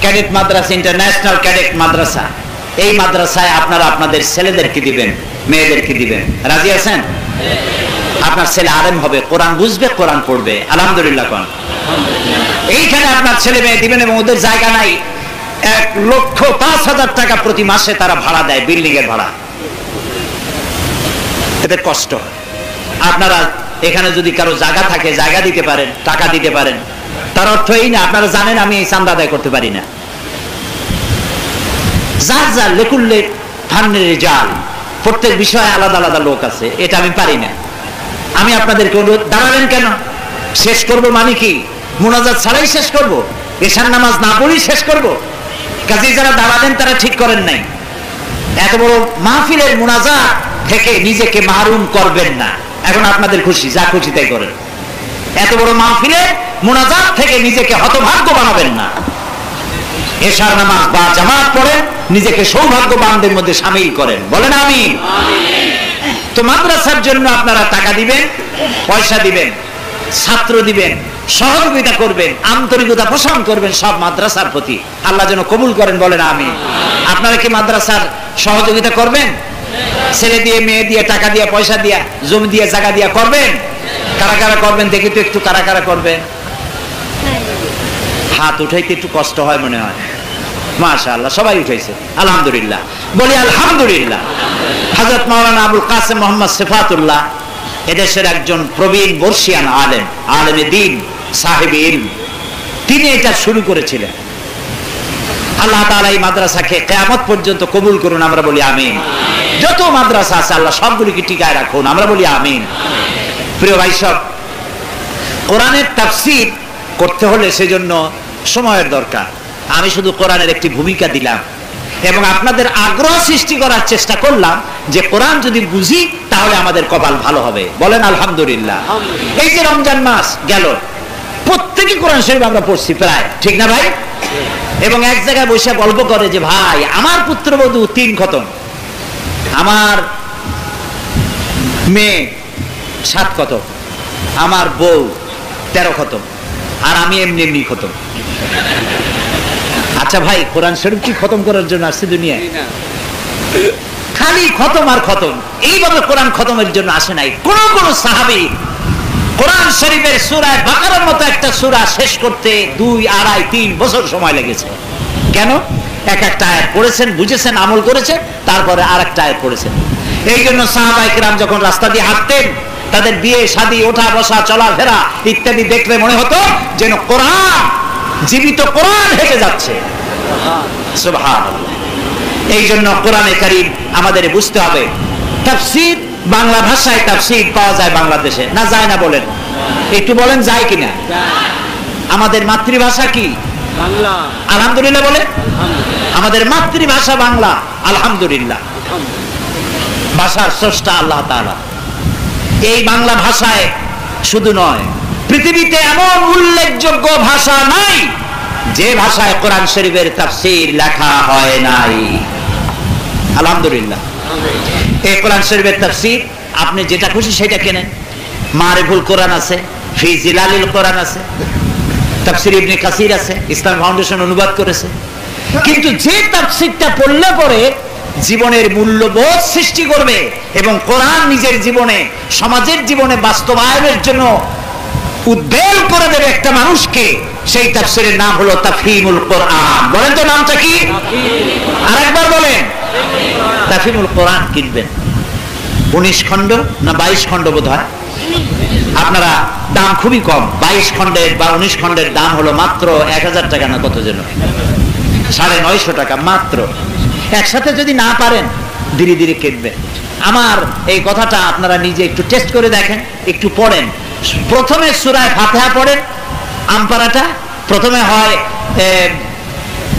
ক্যাডেট মাদ্রাসা, ইন্টারন্যাশনাল ক্যাডেট মাদ্রাসা, এই মাদ্রাসায় আপনারা আপনাদের ছেলেদেরকে দিবেন, মেয়েদেরকে দিবেন, রাজি আছেন? আপনার ছেলে আলেম হবে, কোরআন বুঝবে, কোরআন পড়বে, আলহামদুলিল্লাহ কোন। এইখানে আপনার ছেলে মেয়ে দিবেন এবং ওদের জায়গা নাই, 1,05,000 টাকা প্রতি মাসে তারা ভাড়া দেয়, বিল্ডিং এর ভাড়া, এদের কষ্ট। আপনারা এখানে যদি কারো জায়গা থাকে, জায়গা দিতে পারেন, টাকা দিতে পারেন। তার অর্থ এই না, আপনারা জানেন আমি এই চাঁদা আদায় করতে পারি না। যার যার লেকুল্লে ফান্নের জাল, প্রত্যেক বিষয়ে আলাদা আলাদা লোক আছে, এটা আমি পারি না। আমি আপনাদেরকে অনুরোধ, দাঁড়াবেন কেন? শেষ করব মানে কি? মুনাজাত ছাড়াই শেষ করব? এশার নামাজ না পড়েই শেষ করব? কাজেই যারা দাঁড়াবেন তারা ঠিক করেন নাই। এত বড় মাহফিলের মুনাজাত থেকে নিজেকে মাহরুম করবেন না। এখন আপনাদের খুশি, যা খুশি তাই করেন। এত বড় মাহফিলের মুনাজাত থেকে নিজেকে হতভাগ্য বানাবেন না। এশার নামাজ বা জামাত পড়েন, নিজেকে সৌভাগ্যবানদের মধ্যে শামিল করেন, বলেন আমিন। তো মাদ্রাসার জন্য আপনারা টাকা দিবেন, পয়সা দিবেন, ছাত্র দিবেন, সহযোগিতা করবেন, আন্তরিকতা পোষণ করবেন সব মাদ্রাসার প্রতি। আল্লাহ যেন কবুল করেন, বলেন আমিন। আপনারা কি মাদ্রাসার সহযোগিতা করবেন? ছেলে দিয়ে, মেয়ে দিয়ে, টাকা দিয়ে, পয়সা দিয়ে, জমি দিয়ে, জায়গা দিয়ে করবেন? কারা কারা করবেন দেখি তো একটু, কারা কারা করবেন? হাত উঠাইতে একটু কষ্ট হয় মনে হয়। মাশাআল্লাহ, সবাই উঠাইছে, আলহামদুলিল্লাহ, বলি আলহামদুলিল্লাহ। হযরত মাওলানা আবুল কাসেম মোহাম্মদ সিফাতুল্লাহ এদেশের একজন প্রবীণ বর্ষিয়ান আলেম, আলেমে দ্বীন, সাহেব ইলম, তিনি এটা শুরু করেছিলেন। আল্লাহ তাআলা এই মাদ্রাসাকে কিয়ামত পর্যন্ত কবুল করুন, আমরা বলি আমিন। যত মাদ্রাসা আছে আল্লাহ সবগুলিকে টিকায় রাখুন, আমরা বলি আমিন। প্রিয় ভাই সব, কোরআনের তাফসীর করতে হলে সেজন্য সময়ের দরকার। আমি শুধু কোরআনের একটি ভূমিকা দিলাম এবং আপনাদের আগ্রহ সৃষ্টি করার চেষ্টা করলাম যে কোরআন যদি বুঝি তাহলে আমাদের কপাল ভালো হবে। বলেন আলহামদুলিল্লাহ। এই যে রমজান মাস গেল, প্রত্যেকই কোরআন শরীফ আমরা পড়ছি প্রায়, ঠিক না ভাই? এবং এক জায়গায় বসে গল্প করে যে ভাই আমার পুত্রবধূ 3 খতম, আমার মেয়ে 7 খতম, আমার বউ 13 খতম, আর আমি এমনি এমনি খতম। আচ্ছা ভাই, কোরআন শরীফ কি খতম করার জন্য আসছে দুনিয়ায়? খালি খতম আর খতম, এইভাবে কোরআন খতমের জন্য আসে নাই। কোন কোন সাহাবী কোরআন শরীফের সূরা বাকারার মতো একটা সূরা শেষ করতে 2, 2.5, 3 বছর সময় লেগেছে। কেন? এক একটা আয়াত পড়েছেন, বুঝেছেন, আমল করেছেন, তারপরে আরেকটা আয়াত পড়েছেন। এই জন্য সাহাবায়ে কেরাম যখন রাস্তা দিয়ে হাঁটতেন, তাদের বিয়ে শাদী, ওঠা বসা, চলাফেরা ইত্যাদি দেখলে মনে হতো যেন কোরআন, জীবিত কোরআন হেঁটে যাচ্ছে। সুবহানাল্লাহ। এই জন্য কোরআনে কারীম আমাদের বুঝতে হবে। তাফসীর, বাংলা ভাষায় তাফসীর পাওয়া যায় বাংলাদেশে, না যায় না? বলেন, একটু বলেন যায় কিনা? আমাদের মাতৃভাষা কি? বাংলা। আলহামদুলিল্লাহ বলে। আমাদের মাতৃভাষা বাংলা, আলহামদুলিল্লাহ। ভাষার স্রষ্টা আল্লাহ তাআলা। এই বাংলা ভাষায় শুধু নয়, পৃথিবীতে এমন উল্লেখযোগ্য ভাষা নাই যে ভাষায় কোরআন শরীফের তাফসীর লেখা হয় নাই। আলহামদুলিল্লাহ। এই কোরআন শরীফের তাফসীর আপনি যেটা খুশি সেটা কেনেন। মারিফুল কোরআন আছে, ফি জিলালিল কোরআন আছে, তাফসীর ইবনে কাসির আছে, ইসলাম ফাউন্ডেশন অনুবাদ করেছে। কিন্তু যে তাফসীরটা পড়লে পরে জীবনের মূল্যবোধ সৃষ্টি করবে এবং কোরআন নিজের জীবনে, সমাজের জীবনে বাস্তবায়নের জন্য উদ্বেল করে দেবে একটা মানুষকে, সেই তাফসীরের নাম হলো তাফহিমুল কোরআন। বলেন তো নামটা কি? আরেকবার বলেন। তাফহিমুল কোরআন কিনবেন। 19 খণ্ড না 22 খণ্ড বোধ হয়। আপনারা, দাম খুবই কম। 22 খণ্ডের বা 19 খণ্ডের দাম হলো মাত্র 1000 টাকা না কত যেন, 950 টাকা মাত্র। একসাথে যদি না পারেন ধীরে ধীরে কিনবেন। আমার এই কথাটা আপনারা নিজে একটু টেস্ট করে দেখেন, একটু পড়েন। প্রথমে সূরা ফাতিহা পড়েন, আমপারাটা প্রথমে হয়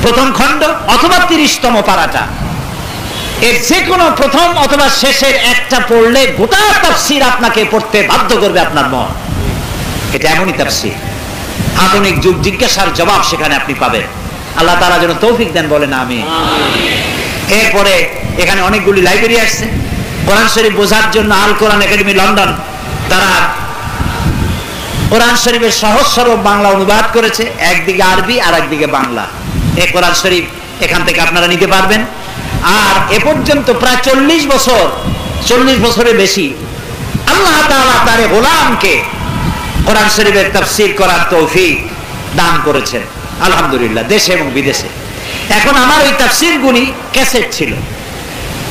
প্রথম খণ্ড অথবা 30তম পারাটা। এর যে কোনো প্রথম অথবা শেষের একটা পড়লে গোটা তাফসীর আপনাকে পড়তে বাধ্য করবে আপনার মন। এটা এমনই তাফসীর, আধুনিক যুগ জিজ্ঞাসার জবাব সেখানে আপনি পাবেন। আল্লাহ তাআলা যেন তৌফিক দেন, বলেন আমিন। এরপরে এখানে অনেকগুলি লাইব্রেরি আসছে কোরআন শরীফ বোঝার জন্য। আল কোরআন একাডেমি লন্ডন, তারা কোরআন শরীফের সহজ সরল বাংলা অনুবাদ করেছে, একদিকে আরবি আর একদিকে বাংলা। এই কোরআন শরীফ এখান থেকে আপনারা নিতে পারবেন। আর এ পর্যন্ত প্রায় 40 বছরের বেশি আল্লাহ তাআলা তার গোলামকে কোরআন শরীফের তাফসীর করার তৌফিক দান করেছেন, আলহামদুলিল্লাহ, দেশে এবং বিদেশে। এখন আমার ওই তাফসীরগুলি ক্যাসেট ছিল,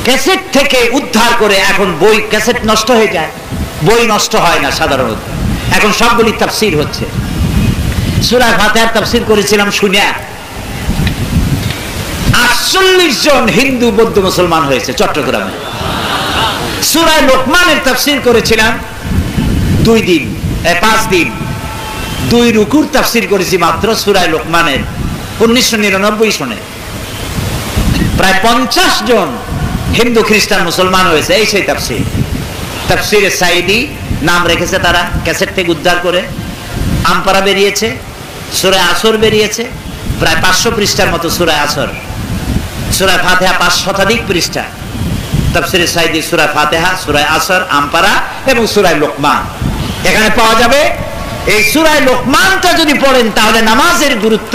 ক্যাসেট থেকে উদ্ধার করে এখন বই, ক্যাসেট নষ্ট হয়ে যায়, বই নষ্ট হয় না সাধারণত। এখন সবগুলি তাফসীর হচ্ছে। সূরা ফাতিহার তাফসীর করেছিলাম শুনে 48 জন হিন্দু বৌদ্ধ মুসলমান হয়েছে চট্টগ্রামে। সূরা লোকমানের তাফসীর করেছিলাম 5 দিন। 2 রুকুর তাফসীর করেছি মাত্র সূরা লোকমানের 1999 সনে। প্রায় 50 জন হিন্দু খ্রিস্টান মুসলমান হয়েছে এই সেই তাফসীর। তাফসীরে সাইদি নাম রেখেছে তারা, ক্যাসেট থেকে উদ্ধার করে। আমপারা বেরিয়েছে, সূরা আসর বেরিয়েছে, প্রায় 500 পৃষ্ঠার মতো সূরা আসর। সূরা ফাতিহা 5 শতাধিক পৃষ্ঠা। তাফসীরে সাইদি সূরা ফাতিহা, সূরা আসর, আমপারা এবং সূরা লোকমান এখানে পাওয়া যাবে। এই সূরা লোকমানটা যদি পড়েন তাহলে নামাজের গুরুত্ব,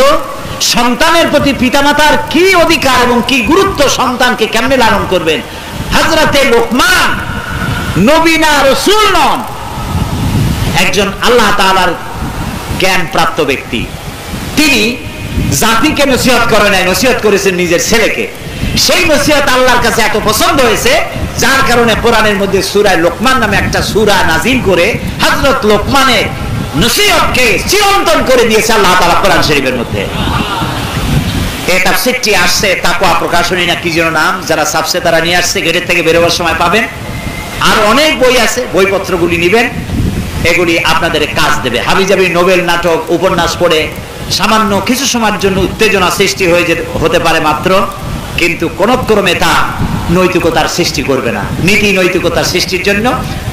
সন্তানের প্রতি পিতামাতার কি অধিকার এবং কি গুরুত্ব, সন্তানকে কেমনে লালন করবেন। হযরতে লোকমান নবী না রাসূল নন, একজন আল্লাহ তাআলার জ্ঞান প্রাপ্ত ব্যক্তি। তিনি জাতিকে নসিহত করে নাই, নসিহত করেছেন নিজের ছেলেকে। সেই নসিহত আল্লাহর কাছে এত পছন্দ হয়েছে, যার কারণে কোরআনের মধ্যে সূরা লোকমান নামে একটা সূরা নাজিল করে হযরত লোকমানের নসিহতকে চিরন্তন করে দিয়েছে আল্লাহ তাআলা কোরআন শরীফের মধ্যে। এই তাফসীরটি আসছে তাকওয়া প্রকাশনী না কি যেন নাম, যারা ছাপছে তারা নিয়ে আসছে, গেটের থেকে বেরোবার সময় পাবেন। আর অনেক বই আছে, বইপত্রগুলি নিবেন, এগুলি আপনাদের কাজ দেবে। হাবিজাবি নোবেল নাটক উপন্যাস পড়ে সামান্য কিছু সময়ের জন্য উত্তেজনা সৃষ্টি হতে পারে মাত্র, কিন্তু কোন ক্রমে তা নৈতিকতার সৃষ্টি করবে না। নীতি নৈতিকতার সৃষ্টির জন্য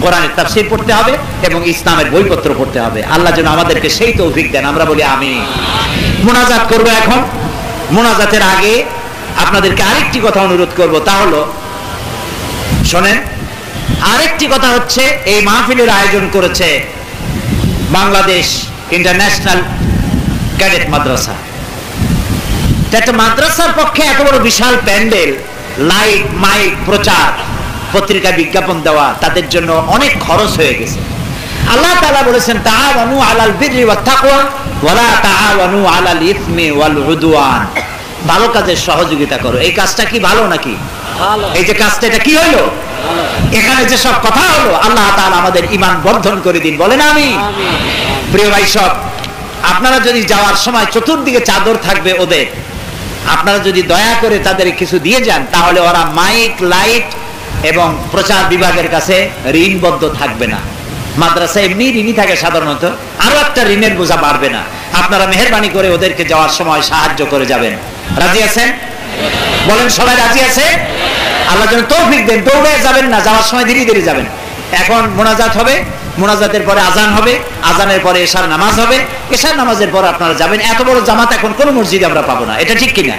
কোরআনের তাফসীর পড়তে হবে এবং ইসলামের বইপত্র পড়তে হবে। আল্লাহ যেন আমাদেরকে সেই তৌফিক দেন, আমরা বলি আমিন। মুনাজাত করব এখন। মুনাজাতের আগে আপনাদেরকে আরেকটি কথা অনুরোধ করব, তা হলো শোনেন। আরেকটি কথা হচ্ছে, এই মাহফিলের আয়োজন করেছে বাংলাদেশ ইন্টারন্যাশনাল ক্যাডেট মাদ্রাসা। একটা মাদ্রাসার পক্ষে এত বড় বিশাল প্যান্ডেল, লাইট, মাইক, প্রচার, পত্রিকা বিজ্ঞাপন দেওয়া তাদের জন্য অনেক খরচ হয়ে গেছে। আল্লাহ তাআলা বলেছেন তাআওয়ানু আলাল বিররি ওয়াত তাকওয়া ওয়া লা তাআওয়ানু আলাল ইসমি ওয়াল উদওয়ান। ভালো কাজের সহযোগিতা করো। এই কাজটা কি ভালো নাকি? ভালো। এই যে কাজটা, এটা কি হলো? এখানে যে সব কথা হলো, আল্লাহ তাআলা আমাদের ঈমান বর্ধন করে দিন, বলেন আমিন। প্রিয় ভাই সব, আপনারা যদি যাওয়ার সময় চতুর্দিকে চাদর থাকবে ওদের, আপনারা যদি দয়া করে তাদের কিছু দিয়ে যান, তাহলে ওরা মাইক, লাইট এবং প্রচার বিভাগের কাছে ঋণবদ্ধ থাকবে না। মাদ্রাসা এমনি ঋণী থাকে সাধারণত, আরো একটা ঋণের বোঝা বাড়বে না। আপনারা মেহেরবানি করে ওদেরকে যাওয়ার সময় সাহায্য করে যাবেন। রাজি আছেন? বলেন সবাই রাজি আছে? আল্লাহ যেন তৌফিক দেন। দৌড়ে যাবেন না, যাওয়ার সময় ধীরে ধীরে যাবেন। এখন মোনাজাত হবে, মোনাজাতের পরে আজান হবে, আজানের পরে এশার নামাজ হবে, এশার নামাজের পর আপনারা যাবেন। এত বড় জামাত এখন কোন মসজিদে আমরা পাবো না, এটা ঠিক কিনা?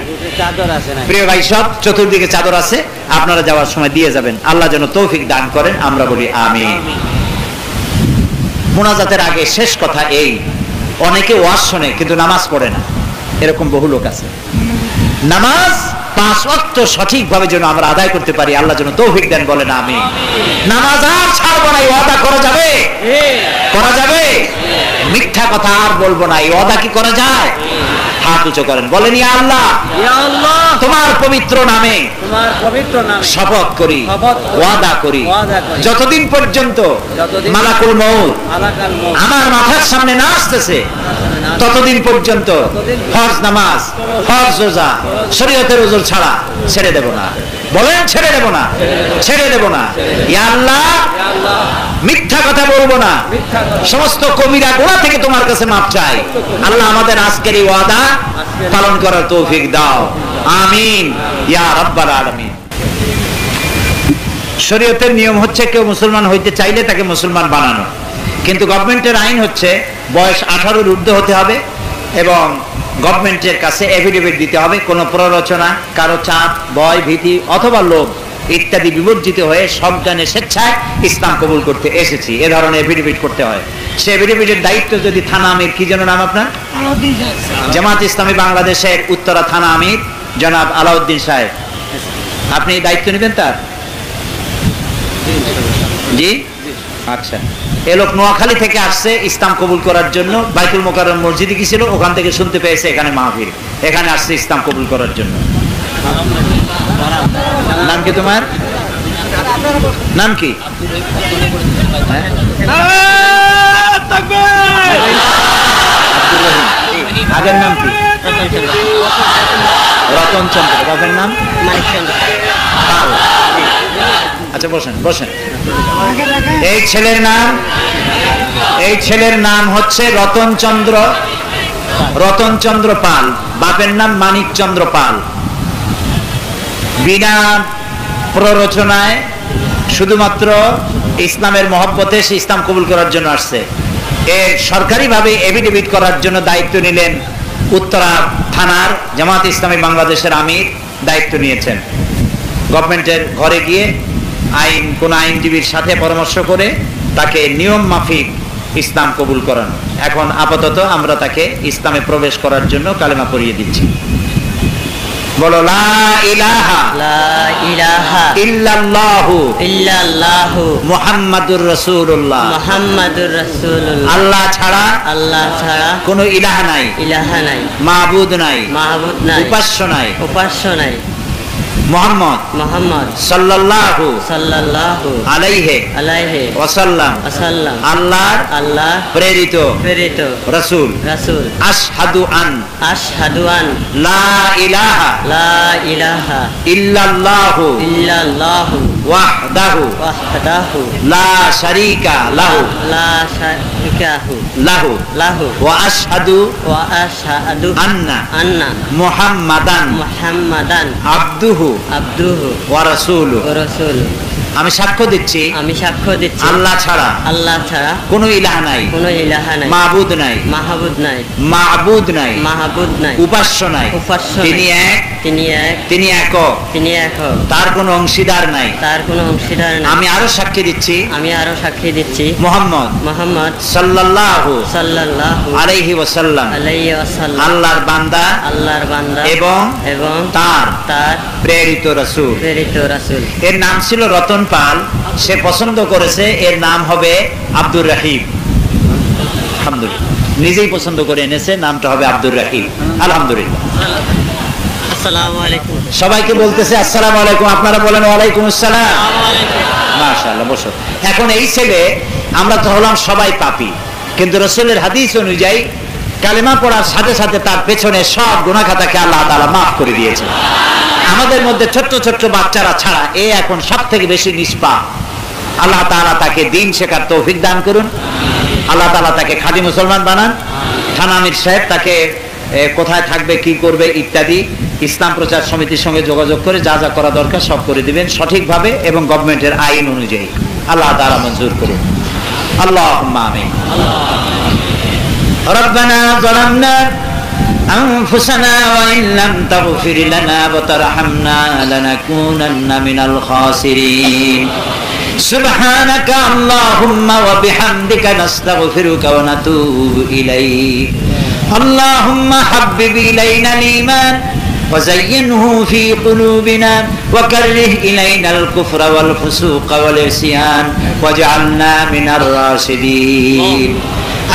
প্রিয় ভাই সব, চতুর্দিকে চাদর আছে, আপনারা যাওয়ার সময় দিয়ে যাবেন। আল্লাহ যেন তৌফিক দান করেন, আমরা বলি আমিন। মোনাজাতের আগে শেষ কথা এই, অনেকে ওয়াজ শোনে কিন্তু নামাজ পড়ে না, এরকম বহু লোক আছে। নামাজ 5 ওয়াক্ত সঠিকভাবে যেন আমরা আদায় করতে পারি, আল্লাহ যেন তৌফিক দেন, বলেন আমিন। নামাজ আর ছাড়বো না, এই ওয়াদা করা যাবে? করা যাবে? মিথ্যা কথা আর বলবো না, এই ওয়াদা কি করা যায়? হাত উঁচু করেন, বলেন ইয়া আল্লাহ, তোমার পবিত্র নামে শপথ করি, ওয়াদা করি, যতদিন পর্যন্ত মালাকুল মউত আমার মাথার সামনে না আসতেছে ততদিন পর্যন্ত ফরজ নামাজ, ফরজ রোজা, শরীয়তের ওজর ছাড়া ছেড়ে দেব না। বলেন ছেড়ে দেব না, ছেড়ে দেব না। ইয়া আল্লাহ, মিথ্যা কথা বলবো না, সমস্ত কবিরা গোড়া থেকে তোমার কাছে মাপ চাই। আল্লাহ আমাদের আজকের এই ওয়াদা পালন করার তৌফিক দাও, আমিন ইয়া রাব্বাল আলামিন। শরীয়তের নিয়ম হচ্ছে কেউ মুসলমান হইতে চাইলে তাকে মুসলমান বানানো, কিন্তু গভর্নমেন্টের আইন হচ্ছে বয়স 18-র ঊর্ধ্ব হতে হবে এবং গভর্নমেন্টের কাছে এফিডেভিট দিতে হবে। কোনো প্ররোচনা, কারো চাপ, ভয়, ভীতি অথবা লোভ ইত্যাদি বিবর্জিত হয়ে সজ্ঞানে স্বেচ্ছায় ইসলাম কবুল করতে এসেছি, এ ধরনের এফিডেভিট করতে হয়। সে এফিডেভিটের দায়িত্ব যদি থানা আমির, কি যেন নাম আপনার? জামাত ইসলামী বাংলাদেশের উত্তরা থানা আমির জনাব আলাউদ্দিন সাহেব, আপনি দায়িত্ব নেবেন তার? জি আচ্ছা। এ লোক নোয়াখালী থেকে আসছে ইসলাম কবুল করার জন্য, বাইতুল মোকাররম মসজিদে গিয়েছিল, ওখান থেকে শুনতে পেয়েছে এখানে মাহফিল, এখানে আসছে ইসলাম কবুল করার জন্য। নাম কি তোমার? নাম কি? আগের নাম কি? রতন চন্দ্র। বাপের নাম? আচ্ছা বসেন বসেন। এই ছেলের নাম হচ্ছে রতন চন্দ্র পাল, বাপের নাম মানিক চন্দ্র পাল। বিনা প্ররোচনায় শুধুমাত্র ইসলামের মহব্বতে সে ইসলাম কবুল করার জন্য আসছে। এর সরকারিভাবে এফিডেভিট করার জন্য দায়িত্ব নিলেন উত্তরা থানার জামাত ইসলামী বাংলাদেশের আমির, দায়িত্ব নিয়েছেন। গভর্নমেন্টের ঘরে গিয়ে কোন আইনজীবীর সাথে পরামর্শ করে তাকে নিয়ম মাফিক ইসলাম কবুল করানো। এখন আপাতত আমরা তাকে ইসলামে প্রবেশ করার জন্য কালেমা পড়িয়ে দিচ্ছি। বলো লা ইলাহা ইল্লাল্লাহু মুহাম্মাদুর রাসূলুল্লাহ। আল্লাহ ছাড়া কোনো ইলাহ নাই, মাবুদ নাই, উপাস্য নাই। মুহাম্মদ মুহাম্মদ সাল্লাল্লাহু সাল্লাল্লাহু আলাইহি ওয়াসাল্লাম আল্লাহর প্রেরিত রাসূল। আশহাদু আন লা ইলাহা ইল্লাল্লাহু ওয়াহদাহু লা শারীকা লাহু ওয়া আশহাদু আন্না মুহাম্মাদান আবদুহু ওয়া রাসূলুহু। আমি সাক্ষ্য দিচ্ছি আল্লাহ ছাড়া কোনো ইলাহ নাই, মাবুদ নাই, উপাস্য নাই। তিনি একক, তার কোনো অংশীদার নাই। আমি আরো সাক্ষী দিচ্ছি মুহাম্মদ সাল্লাল্লাহু আলাইহি ওয়াসাল্লাম আল্লাহর বান্দা এবং তার প্রেরিত রাসূল। এর নাম ছিল রতন পাল। সে পছন্দ করেছে এর নাম হবে আব্দুর রহিম। আলহামদুলিল্লাহ, নিজেই পছন্দ করে এনেছে, নামটা হবে আব্দুর রহিম। আলহামদুলিল্লাহ। আসসালামু আলাইকুম। সবাইকে বলতেছে আসসালামু আলাইকুম, আপনারা বলেন ওয়ালাইকুম আসসালাম। মাশাআল্লাহ, বসো। এখন এই ছেলে, আমরা তো হলাম সবাই পাপী, কিন্তু রাসূলের হাদিস অনুযায়ী কালেমা পড়ার সাথে সাথে তার পেছনে সব গুনাহ খাতাকে আল্লাহ তাআলা মাফ করে দিয়েছেন। আমাদের মধ্যে ছোট্ট ছোট্ট বাচ্চারা ছাড়া এ এখন সব থেকে বেশি নিষ্পাপ। আল্লাহ তাআলা তাকে দ্বীন শেখার তৌফিক দান করুন। আল্লাহ তাআলা তাকে খাঁটি মুসলমান বানান। থানা আমির সাহেব তাকে কোথায় থাকবে, কি করবে ইত্যাদি ইসলাম প্রচার সমিতির সঙ্গে যোগাযোগ করে যা যা করা দরকার সব করে দিবেন সঠিকভাবে এবং গভর্নমেন্টের আইন অনুযায়ী। আল্লাহ তাআলা মঞ্জুর করুন। আল্লাহুম্মা আমিন। রব্বানা যালামনা أنفسنا وإن لم تغفر لنا وترحمنا لنكونن من الخاسرين سبحانك اللهم وبحمدك نستغفرك ونتوب إليك اللهم حبب إلينا الإيمان وزينه في قلوبنا وكره إلينا الكفر والفسوق والعصيان واجعلنا من الراشدين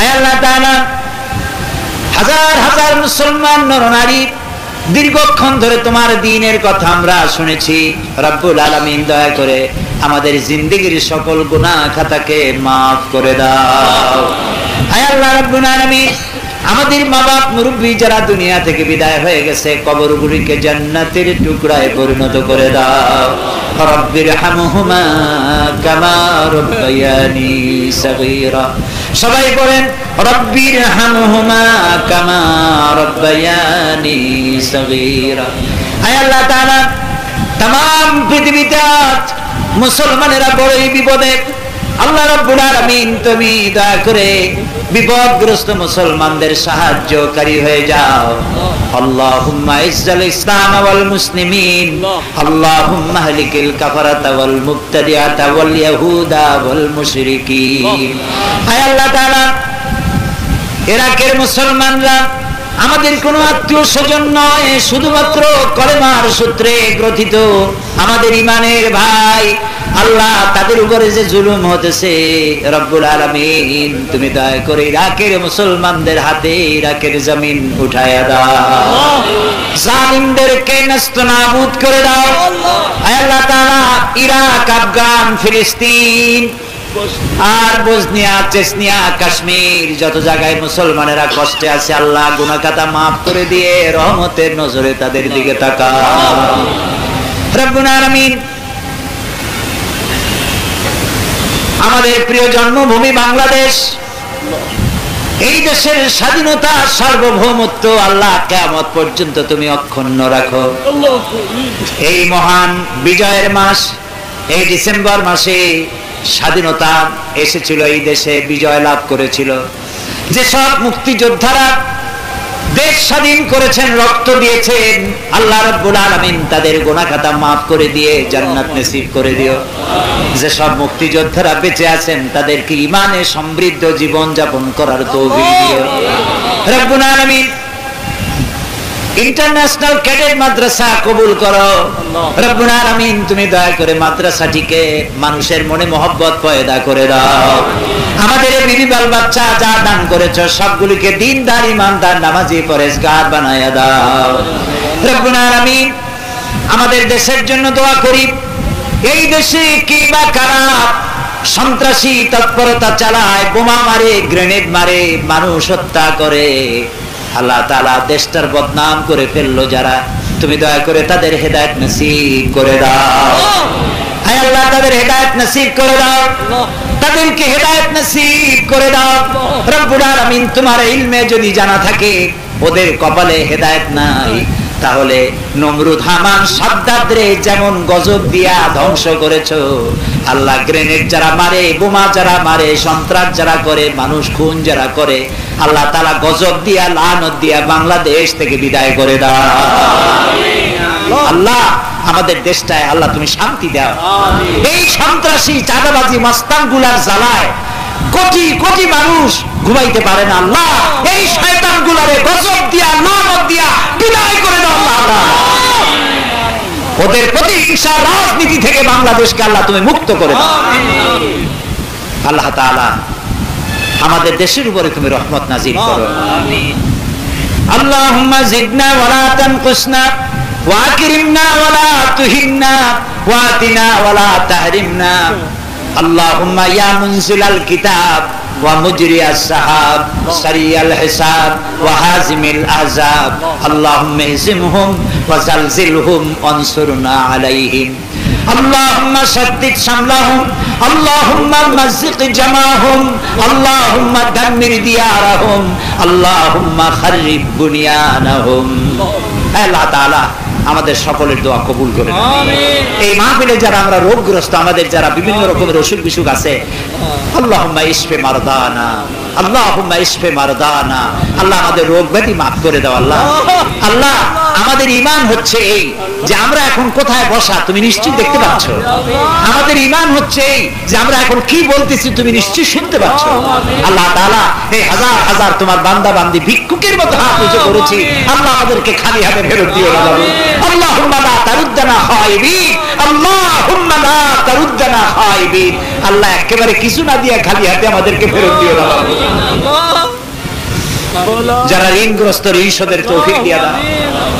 أي الله تعالى হাজার হাজার মুসলমান নরনারী দীর্ঘক্ষণ ধরে তোমার দ্বীনের কথা আমরা শুনেছি। রব্বুল আলামিন দয়া করে আমাদের জিন্দেগীর সকল গুনাহ খাতাকে maaf করে দাও। হে আল্লাহ রাব্বুল আলামিন, আমাদের মা বাপ মুরব্বি যারা দুনিয়া থেকে বিদায় হয়ে গেছে, কবরগুলিকে জান্নাতের টুকরায় পরিণত করে দাও। রব্বিরহামহুমা কামা রাব্বায়ানি সাগীরা। সবাই বলেন রব্বিরহামহুমা কামা রাব্বায়ানি সাগীরা। হে আল্লাহ তাআলা, तमाम পৃথিবীতে মুসলমানেরা বড়ই বিপদে। আল্লাহ রাব্বুল আলামিন, তুমি দয়া করে বিপদগ্রস্ত মুসলমানদের সাহায্যকারী হয়ে যাও। আল্লাহুম্মা ইজ্জাল ইসলাম ওয়াল মুসলিমিন, আল্লাহুম্মা হালিকিল কাফারাতা ওয়াল মুবতাদিআতা ওয়াল ইয়াহুদা ওয়াল মুশরিকিন। হে আল্লাহ তাআলা, ইরাকের মুসলমানরা আমাদের কোনো আত্মীয় স্বজন নয়, শুধুমাত্র কলেমার সূত্রে গ্রথিত আমাদের ইমানের ভাই। আল্লাহ, তাদের উপরে যে জুলুম হতেছে, রব্বুল আলামিন তুমি দয়া করে ইরাকের মুসলমানদের হাতে ইরাকের জমিন উঠায়া দাও, জালিমদেরকে নাস্তানাবুদ করে দাও। আল্লাহ তাআলা, ইরাক, আফগান, ফিলিস্তিন আর বসনিয়া, চেচনিয়া, কাশ্মীর যত জায়গায় মুসলমানেরা কষ্টে আছে, আল্লাহ গুনাহ খাতা maaf করে দিয়ে রহমতের নজরে তাদের দিকে তাকাও। রব্বুল আলামিন, আমাদের প্রিয় জন্মভূমি বাংলাদেশ, এই দেশের স্বাধীনতা, সার্বভৌমত্ব আল্লাহ কিয়ামত পর্যন্ত তুমি অক্ষুণ্ণ রাখো। এই মহান বিজয়ের মাস, এই ডিসেম্বর মাসে স্বাধীনতা এসেছিল, এই দেশে বিজয় লাভ করেছিল। যেসব মুক্তিযোদ্ধারা দেশ স্বাধীন করেছেন, রক্ত দিয়েছেন, আল্লাহ রাব্বুল আলামিন তাদের গুনাহ খাতা maaf করে দিয়ে জান্নাত নসিব করে দিও। যেসব মুক্তিযোদ্ধারা বেঁচে আছেন তাদেরকে ঈমানে সমৃদ্ধ জীবন যাপন করার তৌফিক দিও রব্বুল আলামিন। ইন্টারন্যাশনাল ক্যাডেট মাদ্রাসা কবুল করো রব্বুল আলামিন। তুমি দয়া করে মাদ্রাসাটিকে মানুষের মনে মহব্বত পয়দা করে দাও। আমাদের এই বিবি বাল বাচ্চা যা দান করেছো সবগুলিকে দিনদার, ইমানদার, নামাজি, পরেশগার বানায়া দাও রব্বুল আলামিন। আমাদের দেশের জন্য দোয়া করি। এই দেশে কে বা কারা সন্ত্রাসী তৎপরতা চালায়, বোমা মারে, গ্রেনেড মারে, মানুষ হত্যা করে, আল্লাহ তাআলা দেশটার বদনাম করে ফেললো যারা, তুমি দয়া করে তাদের হেদায়েত নসিব করে দাও। হায় আল্লাহ, তাদের হেদায়েত নসিব করে দাও, তাদেরকে হেদায়েত নসিব করে দাও রব্বুল আলামিন। তোমার ইলমে যদি জানা থাকে ওদের কপালে হেদায়েত নাই, তাহলে নমরুদ, হামান, সাদ্দাদরে যেমন গজব দিয়া ধ্বংস করেছো আল্লাহ, গ্রেনেড যারা মারে, বোমা যারা মারে, সন্ত্রাস যারা করে, মানুষ খুন যারা করে, আল্লাহ তাআলা গজব দিয়া, লানত দিয়া বাংলাদেশ থেকে বিদায় করে দাও। আল্লাহ আমাদের দেশটায় আল্লাহ তুমি শান্তি দাও। এই সন্ত্রাসী চাঁদাবাজি মাস্তানগুলার জ্বালায় কোটি কোটি মানুষ ঘুমাইতে পারে না। আল্লাহ এই শয়তানগুলারে গজব দিয়া, লানত দিয়া বিদায় করে দাও আল্লাহ। ওদের প্রতিহিংসা রাজনীতি থেকে বাংলাদেশকে আল্লাহ তুমি মুক্ত করে দাও। আল্লাহ তাআলা আমাদের দেশের উপরে তুমি রহমত নাজিল করো। আল্লাহুম্মা জিদনা ওয়ালা তানকুসনা ওয়া আকরিমনা ওয়ালা তুহিন্না ওয়া আতিনা ওয়ালা তাহরিমনা। আল্লাহুম্মা ইয়া মুনজিলাল কিতাব ওয়া মুজরিয়াস সাহাব সারিয়াল হিসাব ওয়া হাজিমিল আহজাব, আল্লাহুম্মা ইহজিমহুম ওয়া জালজিলহুম ওয়ানসুরনা আলাইহিম। আল্লাহুম্মা শাদ্দিদ শামলাহুম, আল্লাহুম্মা মাযিক জামাহুম, আল্লাহুম্মা দাম্মির দিয়ারাহুম, আল্লাহুম্মা খারিব বুনিয়ানাহুম। আল্লাহ তাআলা আমাদের সকলের দোয়া কবুল করে নাও। এই মাহফিলে যারা আমরা রোগগ্রস্ত, আমাদের যারা বিভিন্ন রকমের অসুখ বিসুখ আছে, আল্লাহুম্মা ইশফি মারদানা, আল্লাহুম্মা ইশফি মারদানা। আল্লাহ আমাদের রোগ ব্যাধি মাফ করে দাও আল্লাহ। আল্লাহ আমাদের ঈমান হচ্ছে এই যে আমরা এখন কোথায় বসা তুমি নিশ্চয়ই দেখতে পাচ্ছ। আমাদের ঈমান হচ্ছে এই যে আমরা এখন কি বলতেছি তুমি নিশ্চয়ই শুনতে পাচ্ছ। আল্লাহ তাআলা এই হাজার হাজার তোমার বান্দা বান্দি ভিক্ষুকের মতো হাত উঁচু করেছি, আল্লাহ আমাদেরকে খালি হাতে ফেরত দিও না। আল্লাহুম্মা লা তারুদ্দানা খায়বিন, আল্লাহুম্মা লা তারুদ্দানা খায়বিন। আল্লাহ একেবারে কিছু না দিয়ে খালি হাতে আমাদেরকে ফেরত দিও না। যারা ঋণগ্রস্ত ঋণ শোধের তৌফিক দিয়ে দাও,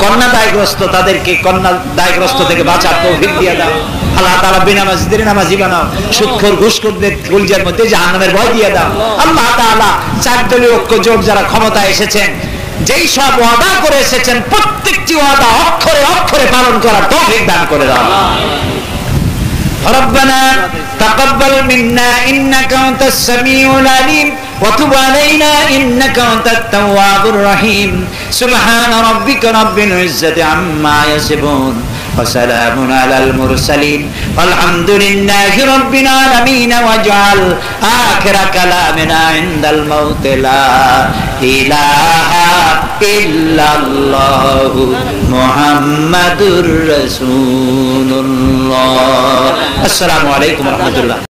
কন্যা দায়গ্রস্ত তাদেরকে কন্যা দায়গ্রস্ত থেকে বাঁচার তৌফিক দিয়ে দাও। আল্লাহ তাআলা বেনামাজিদের নামাজি বানাও, সুদখোর ঘুষখোরদের কলিজার মধ্যে জাহান্নামের ভয় দিয়ে দাও। আল্লাহ তাআলা চার দলীয় ঐক্য জোট যারা ক্ষমতায় এসেছেন, যেই সব ওয়াদা করে এসেছেন প্রত্যেকটি ওয়াদা অক্ষরে অক্ষরে পালন করার তৌফিক দান করে দাও। ربنا تقبل منا إنك أنت السميع العليم وتب علينا إنك أنت التواب الرحيم سبحان ربك رب العزة عما يصفون وسلام على المرسلين والحمد لله رب العالمين واجعل آخر كلامنا عند الموت لا إله إلا الله محمد رسول الله। السلام عليكم ورحمة الله।